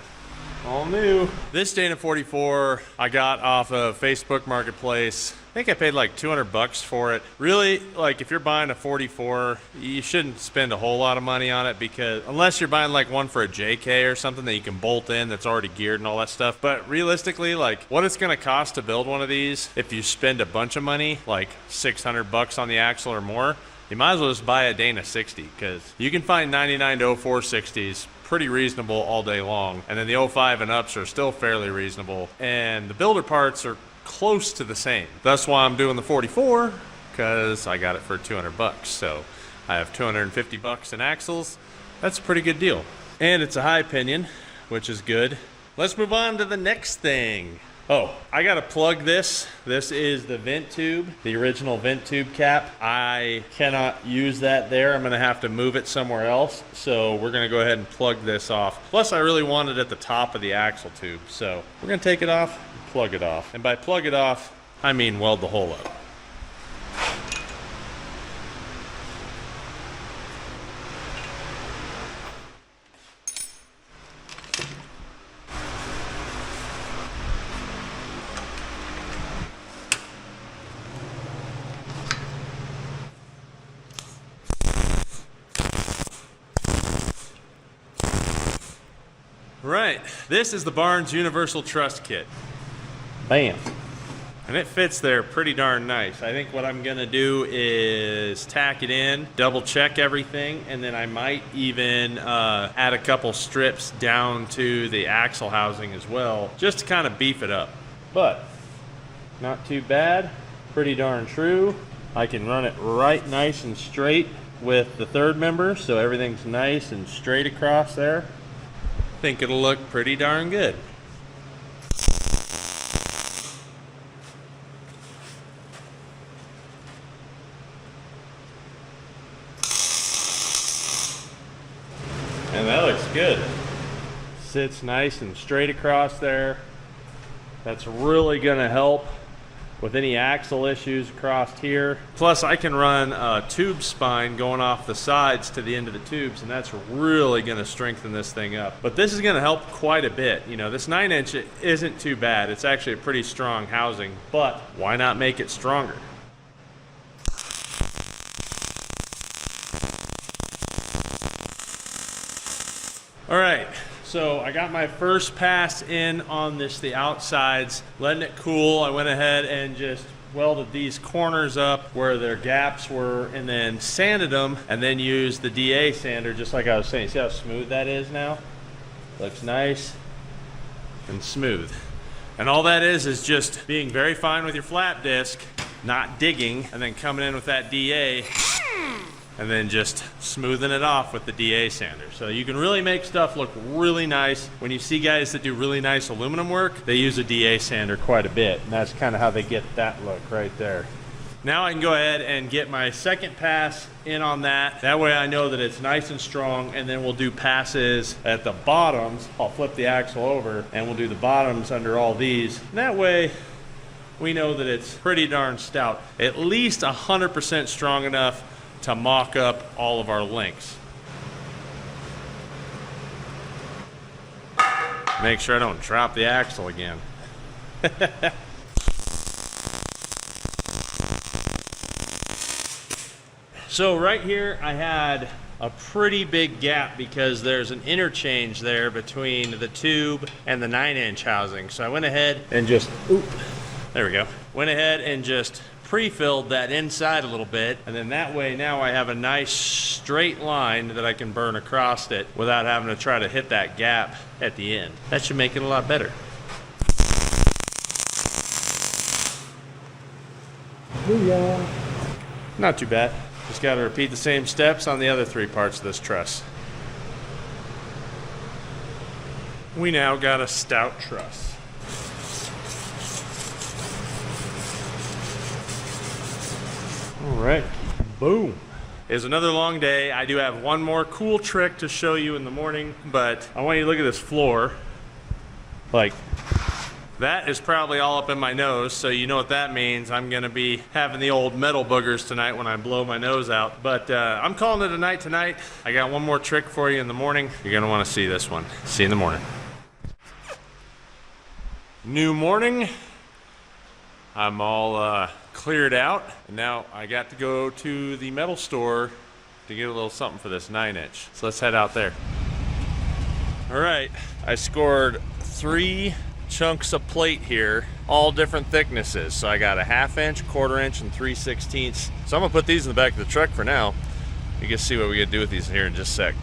All new. This Dana 44 I got off of Facebook Marketplace. I think I paid like 200 bucks for it. Really, like if you're buying a 44, you shouldn't spend a whole lot of money on it, because unless you're buying like one for a JK or something that you can bolt in that's already geared and all that stuff. But realistically, like what it's gonna cost to build one of these, if you spend a bunch of money, like 600 bucks on the axle or more, you might as well just buy a Dana 60, because you can find 99 to 04 60s pretty reasonable all day long, and then the 05 and ups are still fairly reasonable, and the builder parts are close to the same. That's why I'm doing the 44, because I got it for 200 bucks. So I have 250 bucks in axles. That's a pretty good deal, and it's a high pinion, which is good. Let's move on to the next thing. Oh, I gotta plug this. This is the vent tube, the original vent tube cap. I cannot use that there. I'm gonna have to move it somewhere else. So we're gonna go ahead and plug this off. Plus I really want it at the top of the axle tube. So we're gonna take it off, plug it off. And by plug it off, I mean weld the hole up. Right, this is the Barnes Universal Truss Kit. Bam. And it fits there pretty darn nice. I think what I'm gonna do is tack it in, double check everything, and then I might even add a couple strips down to the axle housing as well, just to kind of beef it up. But not too bad, pretty darn true. I can run it right nice and straight with the third member, so everything's nice and straight across there. Think it'll look pretty darn good. And that looks good. Sits nice and straight across there. That's really gonna help with any axle issues across here. Plus I can run a tube spine going off the sides to the end of the tubes, and that's really gonna strengthen this thing up. But this is gonna help quite a bit. You know, this 9-inch isn't too bad. It's actually a pretty strong housing, but why not make it stronger? All right, so I got my first pass in on the outsides, letting it cool. I went ahead and just welded these corners up where their gaps were, and then sanded them, and then used the DA sander, just like I was saying. See how smooth that is now? Looks nice and smooth. And all that is just being very fine with your flat disc, not digging, and then coming in with that DA, and then just smoothing it off with the DA sander. So you can really make stuff look really nice. When you see guys that do really nice aluminum work, they use a DA sander quite a bit, and that's kind of how they get that look right there. Now I can go ahead and get my second pass in on that. That way I know that it's nice and strong, and then we'll do passes at the bottoms. I'll flip the axle over, and we'll do the bottoms under all these. And that way, we know that it's pretty darn stout. At least 100% strong enough to mock up all of our links. Make sure I don't drop the axle again. So right here I had a pretty big gap because there's an interchange there between the tube and the 9-inch housing. So I went ahead and just, there we go. Went ahead and just pre-filled that inside a little bit, and then that way now I have a nice straight line that I can burn across it without having to try to hit that gap at the end. That should make it a lot better. Booyah. Not too bad. Just got to repeat the same steps on the other 3 parts of this truss. We now got a stout truss. All right, boom. It's another long day. I do have one more cool trick to show you in the morning, but I want you to look at this floor. Like, that is probably all up in my nose, so you know what that means. I'm gonna be having the old metal boogers tonight when I blow my nose out. But I'm calling it a night tonight. I got one more trick for you in the morning. You're gonna wanna see this one. See you in the morning. New morning. I'm all cleared out, and now I got to go to the metal store to get a little something for this 9-inch. So let's head out there. All right, I scored 3 chunks of plate here, all different thicknesses. So I got a 1/2 inch, 1/4 inch, and 3/16. So I'm gonna put these in the back of the truck for now. You can see what we gotta do with these here in just a sec.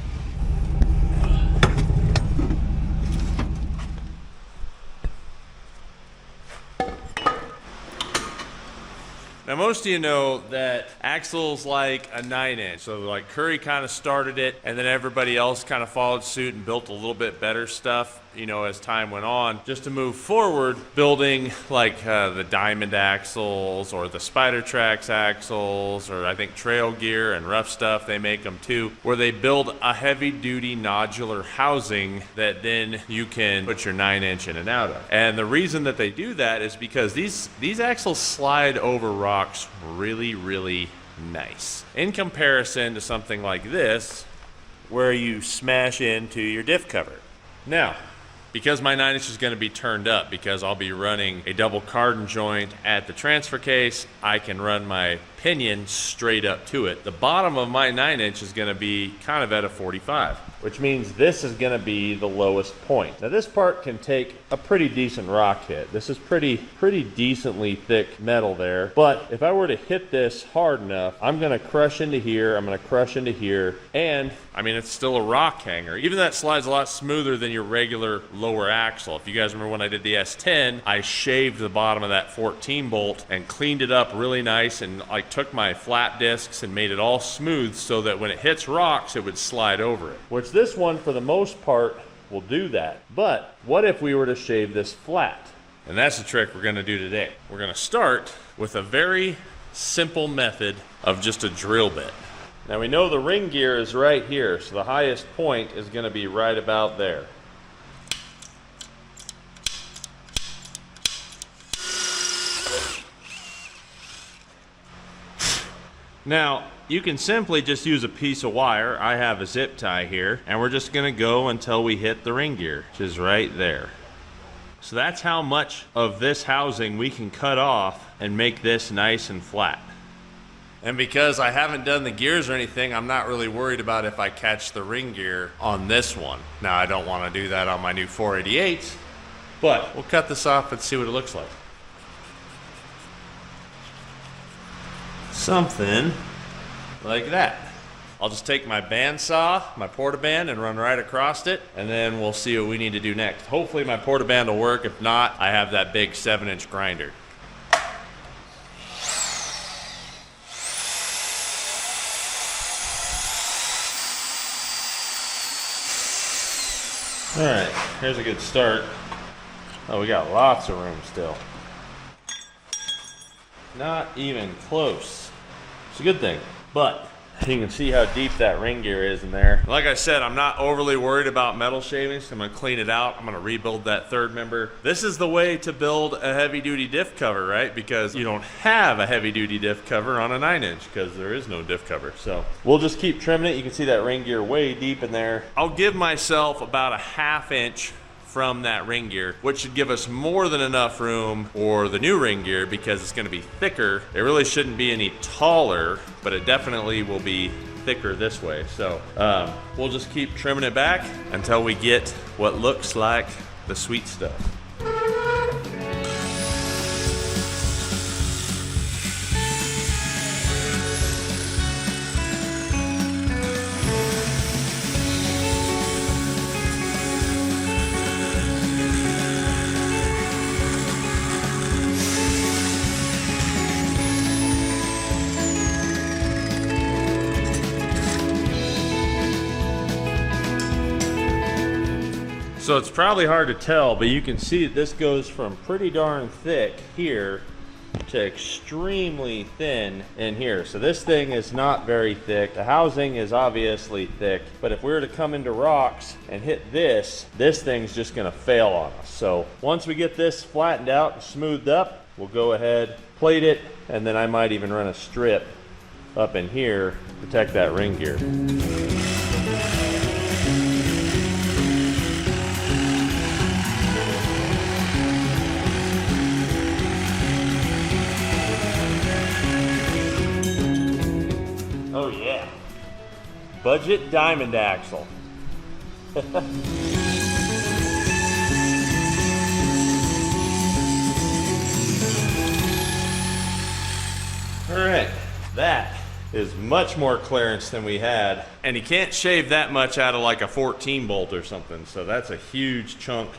Now most of you know that axles like a 9-inch, so like Curry kind of started it, and then everybody else kind of followed suit and built a little bit better stuff, you know, as time went on, just to move forward, building like the Diamond axles or the Spider Trax axles, or I think Trail Gear and Rough Stuff, they make them too, where they build a heavy duty nodular housing that then you can put your 9-inch in and out of. And the reason that they do that is because these axles slide over rocks really, really nice. In comparison to something like this, where you smash into your diff cover. Now, because my 9-inch is going to be turned up, because I'll be running a double cardan joint at the transfer case, I can run my pinion straight up to it. The bottom of my 9-inch is gonna be kind of at a 45, which means this is gonna be the lowest point. Now this part can take a pretty decent rock hit. This is pretty decently thick metal there, but if I were to hit this hard enough, I'm gonna crush into here, I'm gonna crush into here, and I mean, it's still a rock hanger. Even that slides a lot smoother than your regular lower axle. If you guys remember when I did the S10, I shaved the bottom of that 14 bolt and cleaned it up really nice, and I took my flat discs and made it all smooth so that when it hits rocks, it would slide over it. Which this one, for the most part, will do that. But what if we were to shave this flat? And that's the trick we're gonna do today. We're gonna start with a very simple method of just a drill bit. Now we know the ring gear is right here, so the highest point is gonna be right about there. Now, you can simply just use a piece of wire. I have a zip tie here, and we're just gonna go until we hit the ring gear, which is right there. So that's how much of this housing we can cut off and make this nice and flat. And because I haven't done the gears or anything, I'm not really worried about if I catch the ring gear on this one. Now, I don't want to do that on my new 488s, but we'll cut this off and see what it looks like. Something like that. I'll just take my bandsaw, my portaband, and run right across it, and then we'll see what we need to do next. Hopefully my portaband will work. If not, I have that big 7-inch grinder. All right, here's a good start. Oh, we got lots of room still. Not even close. It's a good thing, but you can see how deep that ring gear is in there. Like I said, I'm not overly worried about metal shavings. So I'm gonna clean it out. I'm gonna rebuild that third member. This is the way to build a heavy duty diff cover, right? Because you don't have a heavy duty diff cover on a 9-inch because there is no diff cover. So we'll just keep trimming it. You can see that ring gear way deep in there. I'll give myself about a 1/2 inch from that ring gear, which should give us more than enough room for the new ring gear because it's gonna be thicker. It really shouldn't be any taller, but it definitely will be thicker this way. So we'll just keep trimming it back until we get what looks like the sweet stuff. So it's probably hard to tell, but you can see that this goes from pretty darn thick here to extremely thin in here. So this thing is not very thick. The housing is obviously thick, but if we were to come into rocks and hit this thing's just gonna fail on us. So once we get this flattened out and smoothed up, we'll go ahead, plate it, and then I might even run a strip up in here to protect that ring gear. Oh yeah, budget diamond axle. All right, that is much more clearance than we had. And you can't shave that much out of like a 14 bolt or something. So that's a huge chunk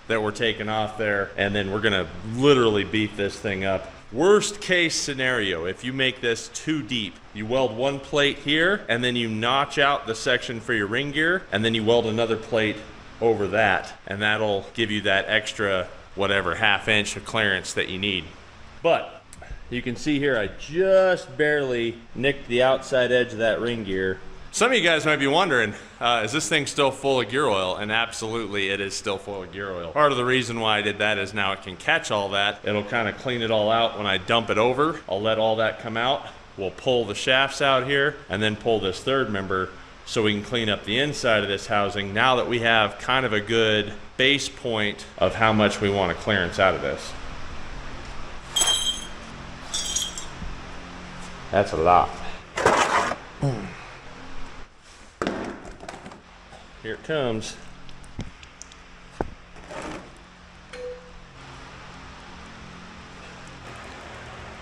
that we're taking off there. And then we're gonna literally beef this thing up. Worst case scenario, if you make this too deep, you weld one plate here and then you notch out the section for your ring gear and then you weld another plate over that, and that'll give you that extra whatever 1/2 inch of clearance that you need. But you can see here I just barely nicked the outside edge of that ring gear. Some of you guys might be wondering, is this thing still full of gear oil? And absolutely, it is still full of gear oil. Part of the reason why I did that is now it can catch all that. It'll kind of clean it all out when I dump it over. I'll let all that come out. We'll pull the shafts out here and then pull this third member so we can clean up the inside of this housing now that we have kind of a good base point of how much we want to clearance out of this. That's a lot. Here it comes.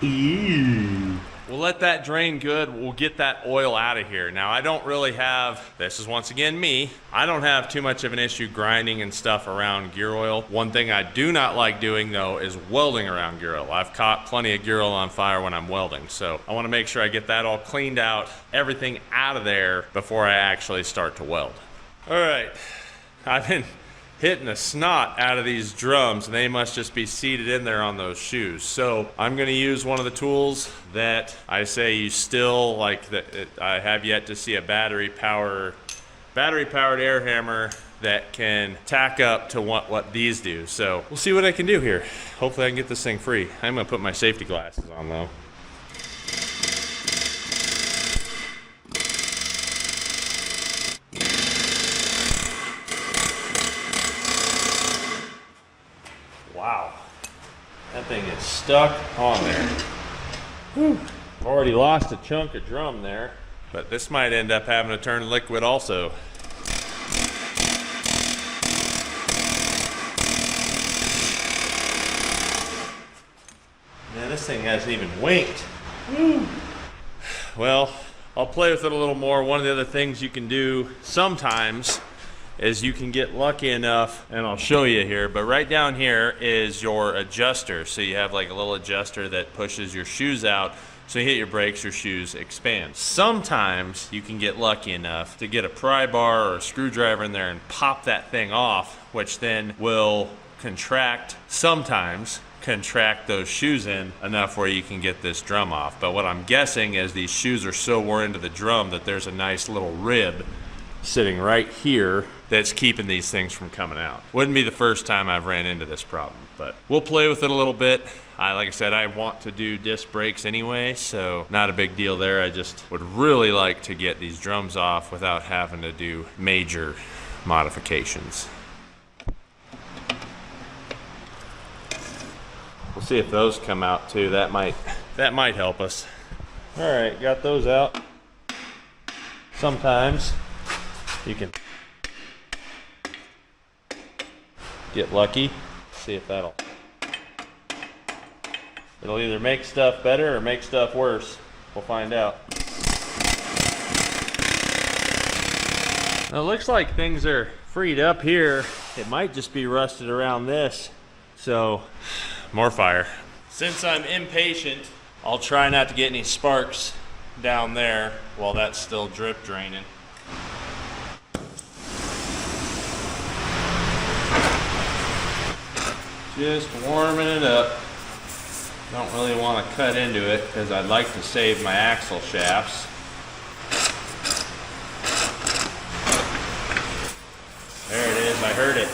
Ew. We'll let that drain good. We'll get that oil out of here. Now, I don't really have, this is once again me, I don't have too much of an issue grinding and stuff around gear oil. One thing I do not like doing though is welding around gear oil. I've caught plenty of gear oil on fire when I'm welding. So I wanna make sure I get that all cleaned out, everything out of there before I actually start to weld. All right, I've been hitting the snot out of these drums, and they must just be seated in there on those shoes. So I'm gonna use one of the tools that I say you still like, I have yet to see a battery powered air hammer that can tack up to what these do. So we'll see what I can do here. Hopefully I can get this thing free. I'm gonna put my safety glasses on though. Wow, that thing is stuck on there. Whew. I've already lost a chunk of drum there, but this might end up having to turn liquid also. Man, this thing hasn't even winked. Woo. Well, I'll play with it a little more. One of the other things you can do sometimes is you can get lucky enough, and I'll show you here, but right down here is your adjuster. So you have like a little adjuster that pushes your shoes out. So you hit your brakes, your shoes expand. Sometimes you can get lucky enough to get a pry bar or a screwdriver in there and pop that thing off, which then will sometimes contract those shoes in enough where you can get this drum off. But what I'm guessing is these shoes are so worn into the drum that there's a nice little rib sitting right here that's keeping these things from coming out. Wouldn't be the first time I've ran into this problem, but we'll play with it a little bit. Like I said, I want to do disc brakes anyway, so not a big deal there. I just would really like to get these drums off without having to do major modifications. We'll see if those come out too. That might help us. All right, got those out. Sometimes you can get lucky. See if it'll either make stuff better or make stuff worse. We'll find out. Now, it looks like things are freed up here. It might just be rusted around this. So, more fire. Since I'm impatient, I'll try not to get any sparks down there while that's still drip draining. Just warming it up. Don't really want to cut into it because I'd like to save my axle shafts. There it is, I heard it.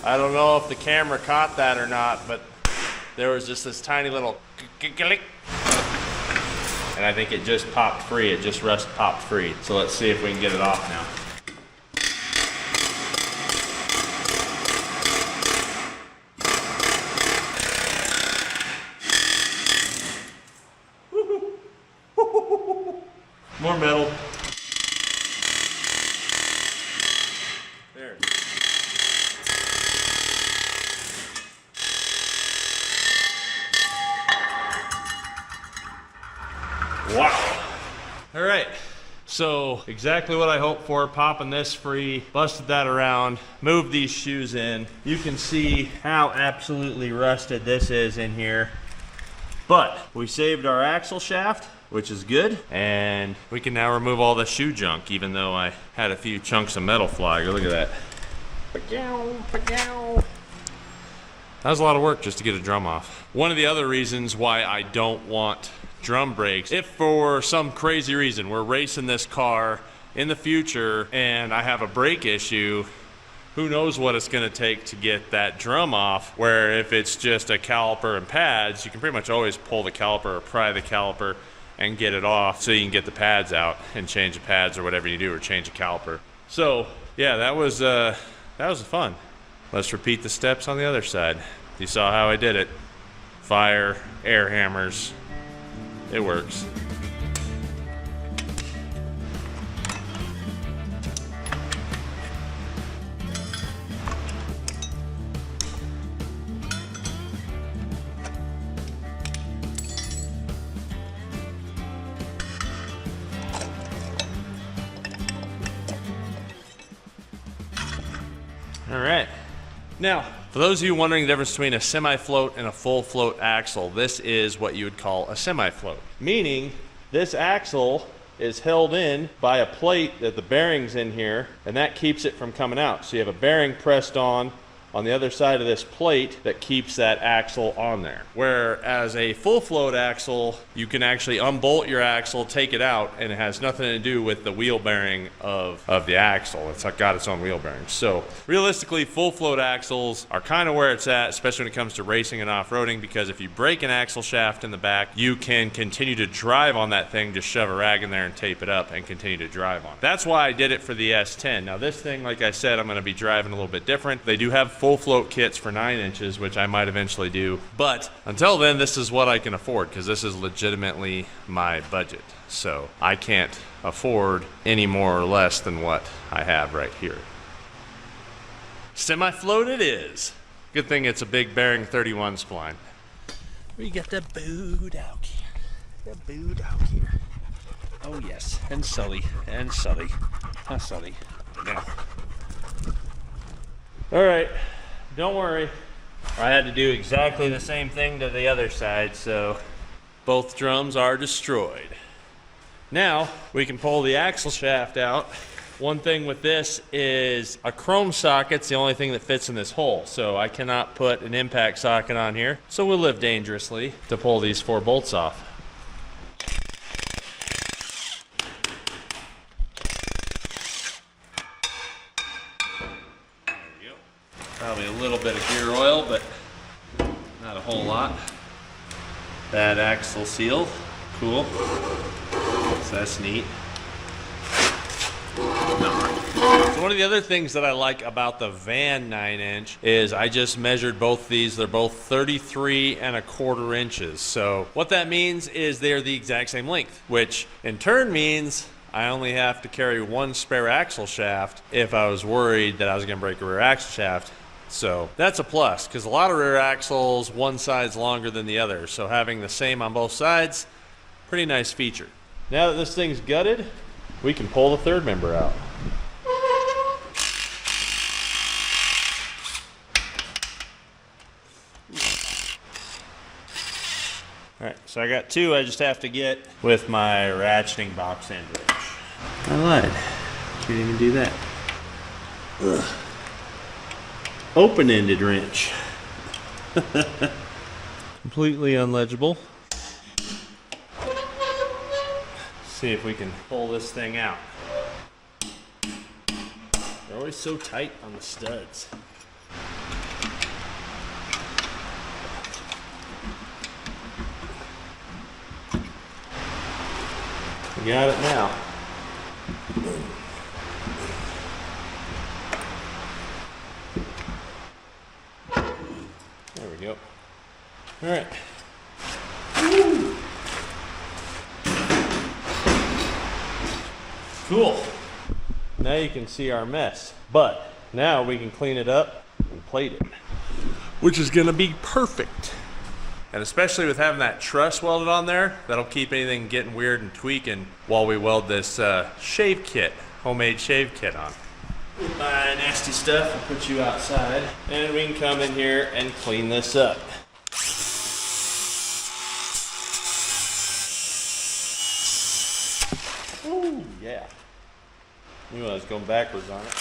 I don't know if the camera caught that or not, but there was just this tiny little click, and I think it just popped free. It just popped free. So let's see if we can get it off now. More metal. There. Wow. All right. So exactly what I hoped for, popping this free, busted that around, moved these shoes in. You can see how absolutely rusted this is in here. But we saved our axle shaft, which is good, and we can now remove all the shoe junk, even though I had a few chunks of metal fly. Look at that. That was a lot of work just to get a drum off. One of the other reasons why I don't want drum brakes, if for some crazy reason we're racing this car in the future and I have a brake issue, who knows what it's gonna take to get that drum off, where if it's just a caliper and pads, you can pretty much always pull the caliper or pry the caliper and get it off so you can get the pads out and change the pads or whatever you do, or change the caliper. So yeah, that was fun. Let's repeat the steps on the other side. You saw how I did it. Fire, air hammers, It works. All right. Now, for those of you wondering the difference between a semi-float and a full float axle, this is what you would call a semi-float. Meaning, this axle is held in by a plate that the bearing's in here, and that keeps it from coming out. So you have a bearing pressed on the other side of this plate that keeps that axle on there. Whereas a full float axle, you can actually unbolt your axle, take it out, and it has nothing to do with the wheel bearing of the axle. It's got its own wheel bearing. So realistically, full float axles are kind of where it's at, especially when it comes to racing and off-roading, because if you break an axle shaft in the back, you can continue to drive on that thing, just shove a rag in there and tape it up and continue to drive on it. That's why I did it for the S10. Now this thing, like I said, I'm gonna be driving a little bit different. They do have full float kits for 9 inches, which I might eventually do. But until then, this is what I can afford, because this is legitimately my budget. So I can't afford any more or less than what I have right here. Semi-float it is. Good thing it's a big bearing 31 spline. We got the boot out here. The boot out here. Oh yes, and Sully, and Sully. Huh, Sully? Now. All right. Don't worry, I had to do exactly the same thing to the other side, so both drums are destroyed. Now we can pull the axle shaft out. One thing with this is a chrome socket's the only thing that fits in this hole, so I cannot put an impact socket on here, so we'll live dangerously to pull these 4 bolts off. Probably a little bit of gear oil, but not a whole lot. Bad axle seal, cool. So that's neat. So one of the other things that I like about the van 9-inch is I just measured both these. They're both 33¼ inches. So what that means is they're the exact same length, which in turn means I only have to carry 1 spare axle shaft if I was worried that I was gonna break a rear axle shaft. So that's a plus, because a lot of rear axles, one side's longer than the other. So having the same on both sides, pretty nice feature. Now that this thing's gutted, we can pull the 3rd member out. All right, so I got 2 I just have to get with my ratcheting box end wrench. I lied, can't even do that. Ugh. Open-ended wrench. Completely unlegible. See if we can pull this thing out. They're always so tight on the studs. We got it now. There we go. All right. Cool. Now you can see our mess, but now we can clean it up and plate it, which is gonna be perfect. And especially with having that truss welded on there, that'll keep anything getting weird and tweaking while we weld this shave kit, homemade shave kit on. We'll buy nasty stuff and put you outside, and we can come in here and clean this up. Ooh, yeah. You know I was going backwards on it.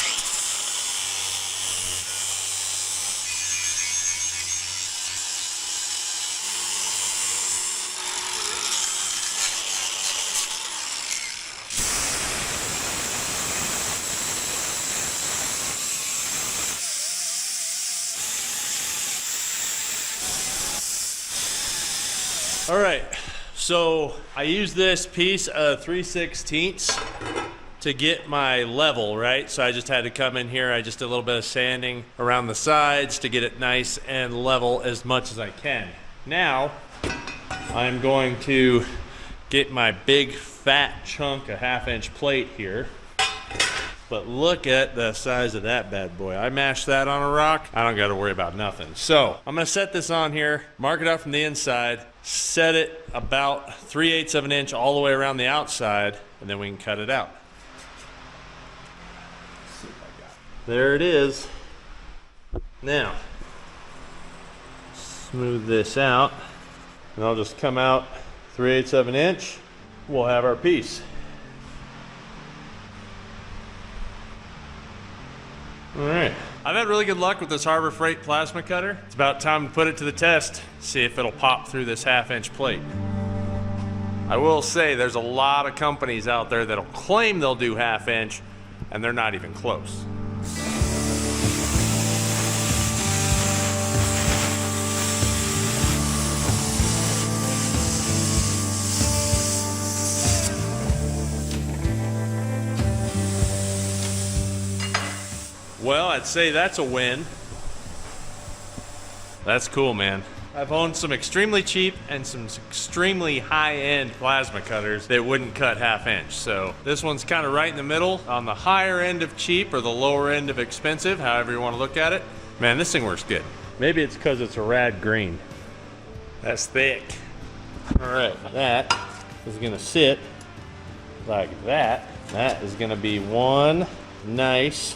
All right, so I use this piece of 3/16 to get my level, right? So I just had to come in here, I just did a little bit of sanding around the sides to get it nice and level as much as I can. Now, I'm going to get my big fat chunk of 1/2 inch plate here. But look at the size of that bad boy. I mashed that on a rock. I don't got to worry about nothing. So I'm going to set this on here, mark it out from the inside, set it about 3/8 of an inch all the way around the outside, and then we can cut it out. There it is. Now, smooth this out, and I'll just come out 3/8 of an inch. We'll have our piece. All right. I've had really good luck with this Harbor Freight plasma cutter. It's about time to put it to the test, see if it'll pop through this 1/2 inch plate. I will say there's a lot of companies out there that'll claim they'll do 1/2 inch, and they're not even close. Well, I'd say that's a win. That's cool, man. I've owned some extremely cheap and some extremely high-end plasma cutters that wouldn't cut 1/2 inch. So this one's kind of right in the middle, on the higher end of cheap or the lower end of expensive, however you want to look at it. Man, this thing works good. Maybe it's because it's a rad green. That's thick. All right, that is gonna sit like that. That is gonna be one nice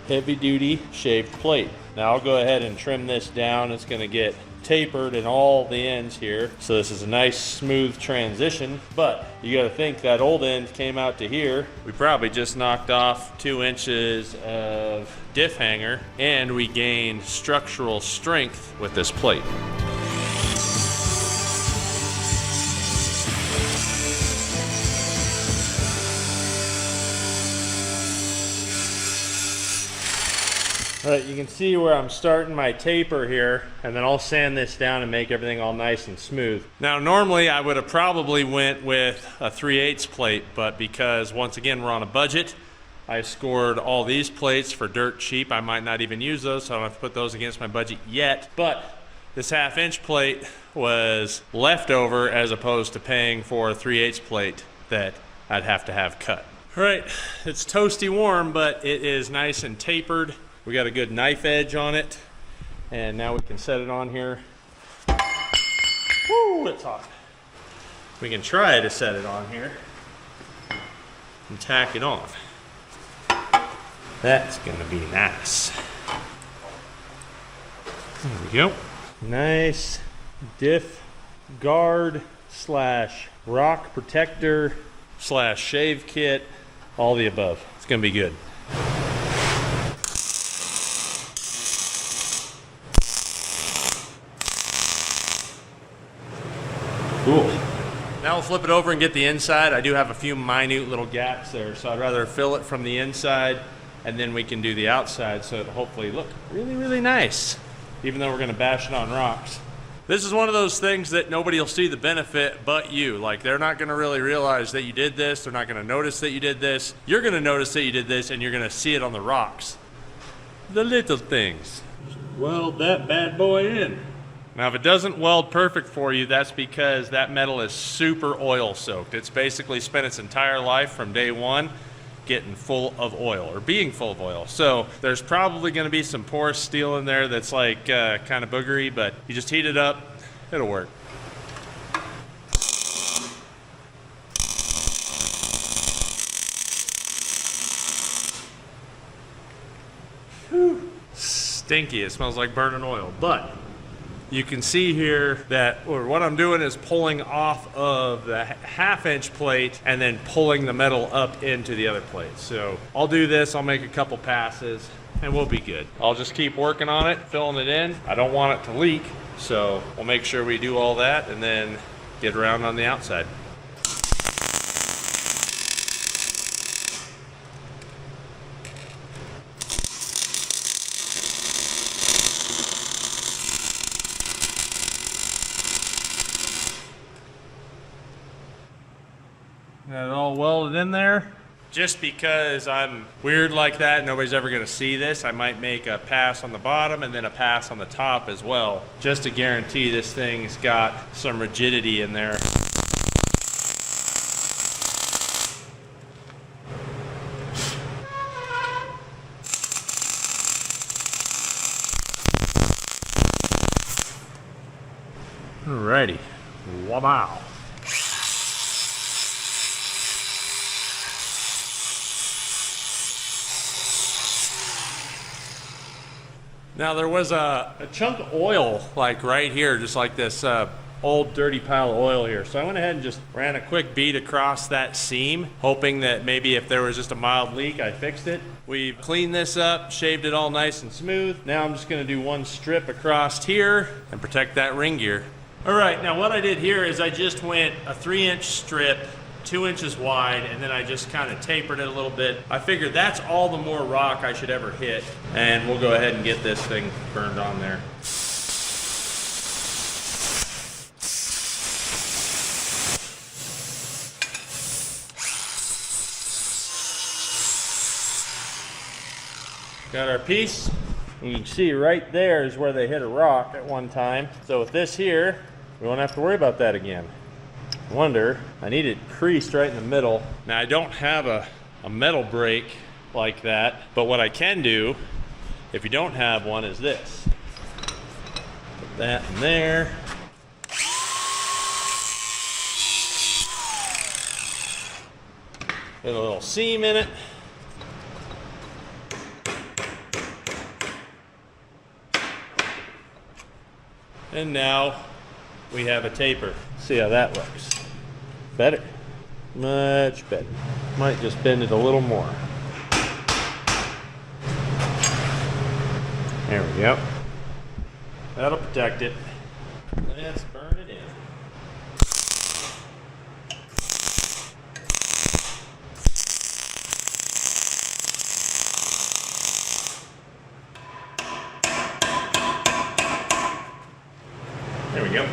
heavy duty shaved plate. Now I'll go ahead and trim this down. It's going to get tapered in all the ends here. So this is a nice smooth transition, but you got to think that old end came out to here. We probably just knocked off 2 inches of diff hanger, and we gained structural strength with this plate. All right, you can see where I'm starting my taper here, and then I'll sand this down and make everything all nice and smooth. Now, normally I would have probably went with a 3/8 plate, but because once again we're on a budget, I scored all these plates for dirt cheap. I might not even use those, so I don't have to put those against my budget yet. But this 1/2 inch plate was leftover as opposed to paying for a 3/8 plate that I'd have to have cut. All right, it's toasty warm, but it is nice and tapered. We got a good knife edge on it, and now we can set it on here. Woo, it's hot. We can try to set it on here and tack it on. That's gonna be nice. There we go. Nice diff guard slash rock protector slash shave kit, all the above. It's gonna be good. Cool. Now we'll flip it over and get the inside. I do have a few minute little gaps there, so I'd rather fill it from the inside, and then we can do the outside so it'll hopefully look really, really nice, even though we're gonna bash it on rocks. This is one of those things that nobody will see the benefit but you. Like, they're not gonna really realize that you did this. They're not gonna notice that you did this. You're gonna notice that you did this, and you're gonna see it on the rocks. The little things. Weld that bad boy in. Now, if it doesn't weld perfect for you, that's because that metal is super oil soaked. It's basically spent its entire life from day one getting full of oil, or being full of oil. So there's probably gonna be some porous steel in there that's like kind of boogery, but you just heat it up, it'll work. Whew. Stinky, it smells like burning oil, but you can see here that what I'm doing is pulling off of the 1/2 inch plate and then pulling the metal up into the other plate. So I'll do this, I'll make a couple passes, and we'll be good. I'll just keep working on it, filling it in. I don't want it to leak, so we'll make sure we do all that and then get around on the outside. Got it all welded in there. Just because I'm weird like that, nobody's ever gonna see this, I might make a pass on the bottom and then a pass on the top as well, just to guarantee this thing's got some rigidity in there. Alrighty. Wow. Now there was a chunk of oil like right here, just like this old dirty pile of oil here. So I went ahead and just ran a quick bead across that seam, hoping that maybe if there was just a mild leak, I fixed it. We've cleaned this up, shaved it all nice and smooth. Now I'm just gonna do one strip across here and protect that ring gear. All right, now what I did here is I just went a 3-inch strip, 2 inches wide, and then I just kind of tapered it a little bit. I figured that's all the more rock I should ever hit, and we'll go ahead and get this thing burned on there. Got our piece. You can see right there is where they hit a rock at one time. So with this here, we won't have to worry about that again. I wonder, I need it creased right in the middle. Now I don't have a metal brake like that, but what I can do, if you don't have one, is this. Put that in there. Put a little seam in it. And now we have a taper. See how that looks. Better. Much better. Might just bend it a little more. There we go. That'll protect it. Let's burn it in. There we go.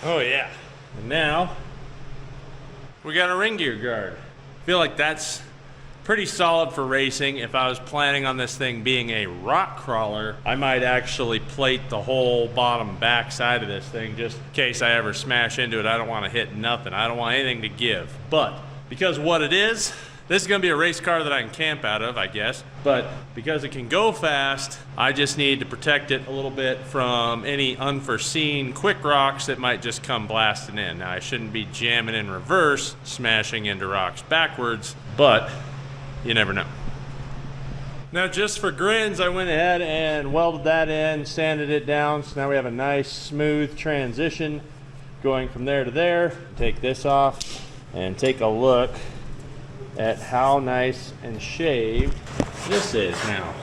Oh yeah. And now we got a ring gear guard. I feel like that's pretty solid for racing. If I was planning on this thing being a rock crawler, I might actually plate the whole bottom back side of this thing just in case I ever smash into it. I don't want to hit nothing. I don't want anything to give. But because of what it is, this is gonna be a race car that I can camp out of, I guess. But because it can go fast, I just need to protect it a little bit from any unforeseen quick rocks that might just come blasting in. Now I shouldn't be jamming in reverse, smashing into rocks backwards, but you never know. Now just for grins, I went ahead and welded that in, sanded it down, so now we have a nice smooth transition going from there to there. Take this off and take a look at how nice and shaved this is now.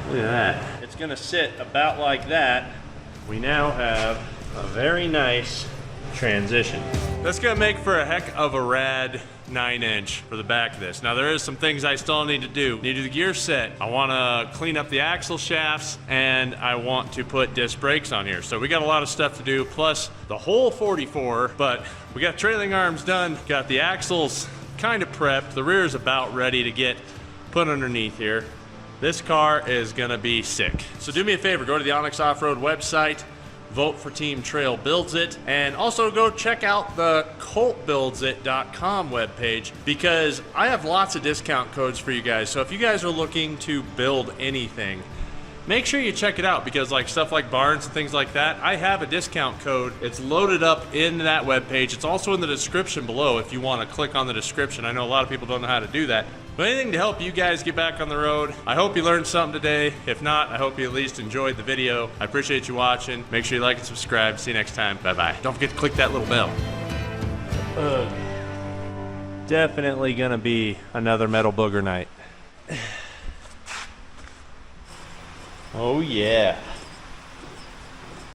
Look at that. It's gonna sit about like that. We now have a very nice transition. That's gonna make for a heck of a rad 9-inch for the back of this. Now there is some things I still need to do. Need to do the gear set. I wanna clean up the axle shafts, and I want to put disc brakes on here. So we got a lot of stuff to do, plus the whole 44, but we got trailing arms done, got the axles kind of prepped. The rear is about ready to get put underneath here. This car is gonna be sick. So do me a favor, go to the Onyx Off-Road website, vote for Team Trail Builds It, and also go check out the coltbuildsit.com webpage, because I have lots of discount codes for you guys. So if you guys are looking to build anything, make sure you check it out, because like stuff like barns and things like that, I have a discount code. It's loaded up in that webpage. It's also in the description below if you want to click on the description. I know a lot of people don't know how to do that. But anything to help you guys get back on the road. I hope you learned something today. If not, I hope you at least enjoyed the video. I appreciate you watching. Make sure you like and subscribe. See you next time. Bye-bye. Don't forget to click that little bell. Definitely gonna be another metal booger night. Oh yeah.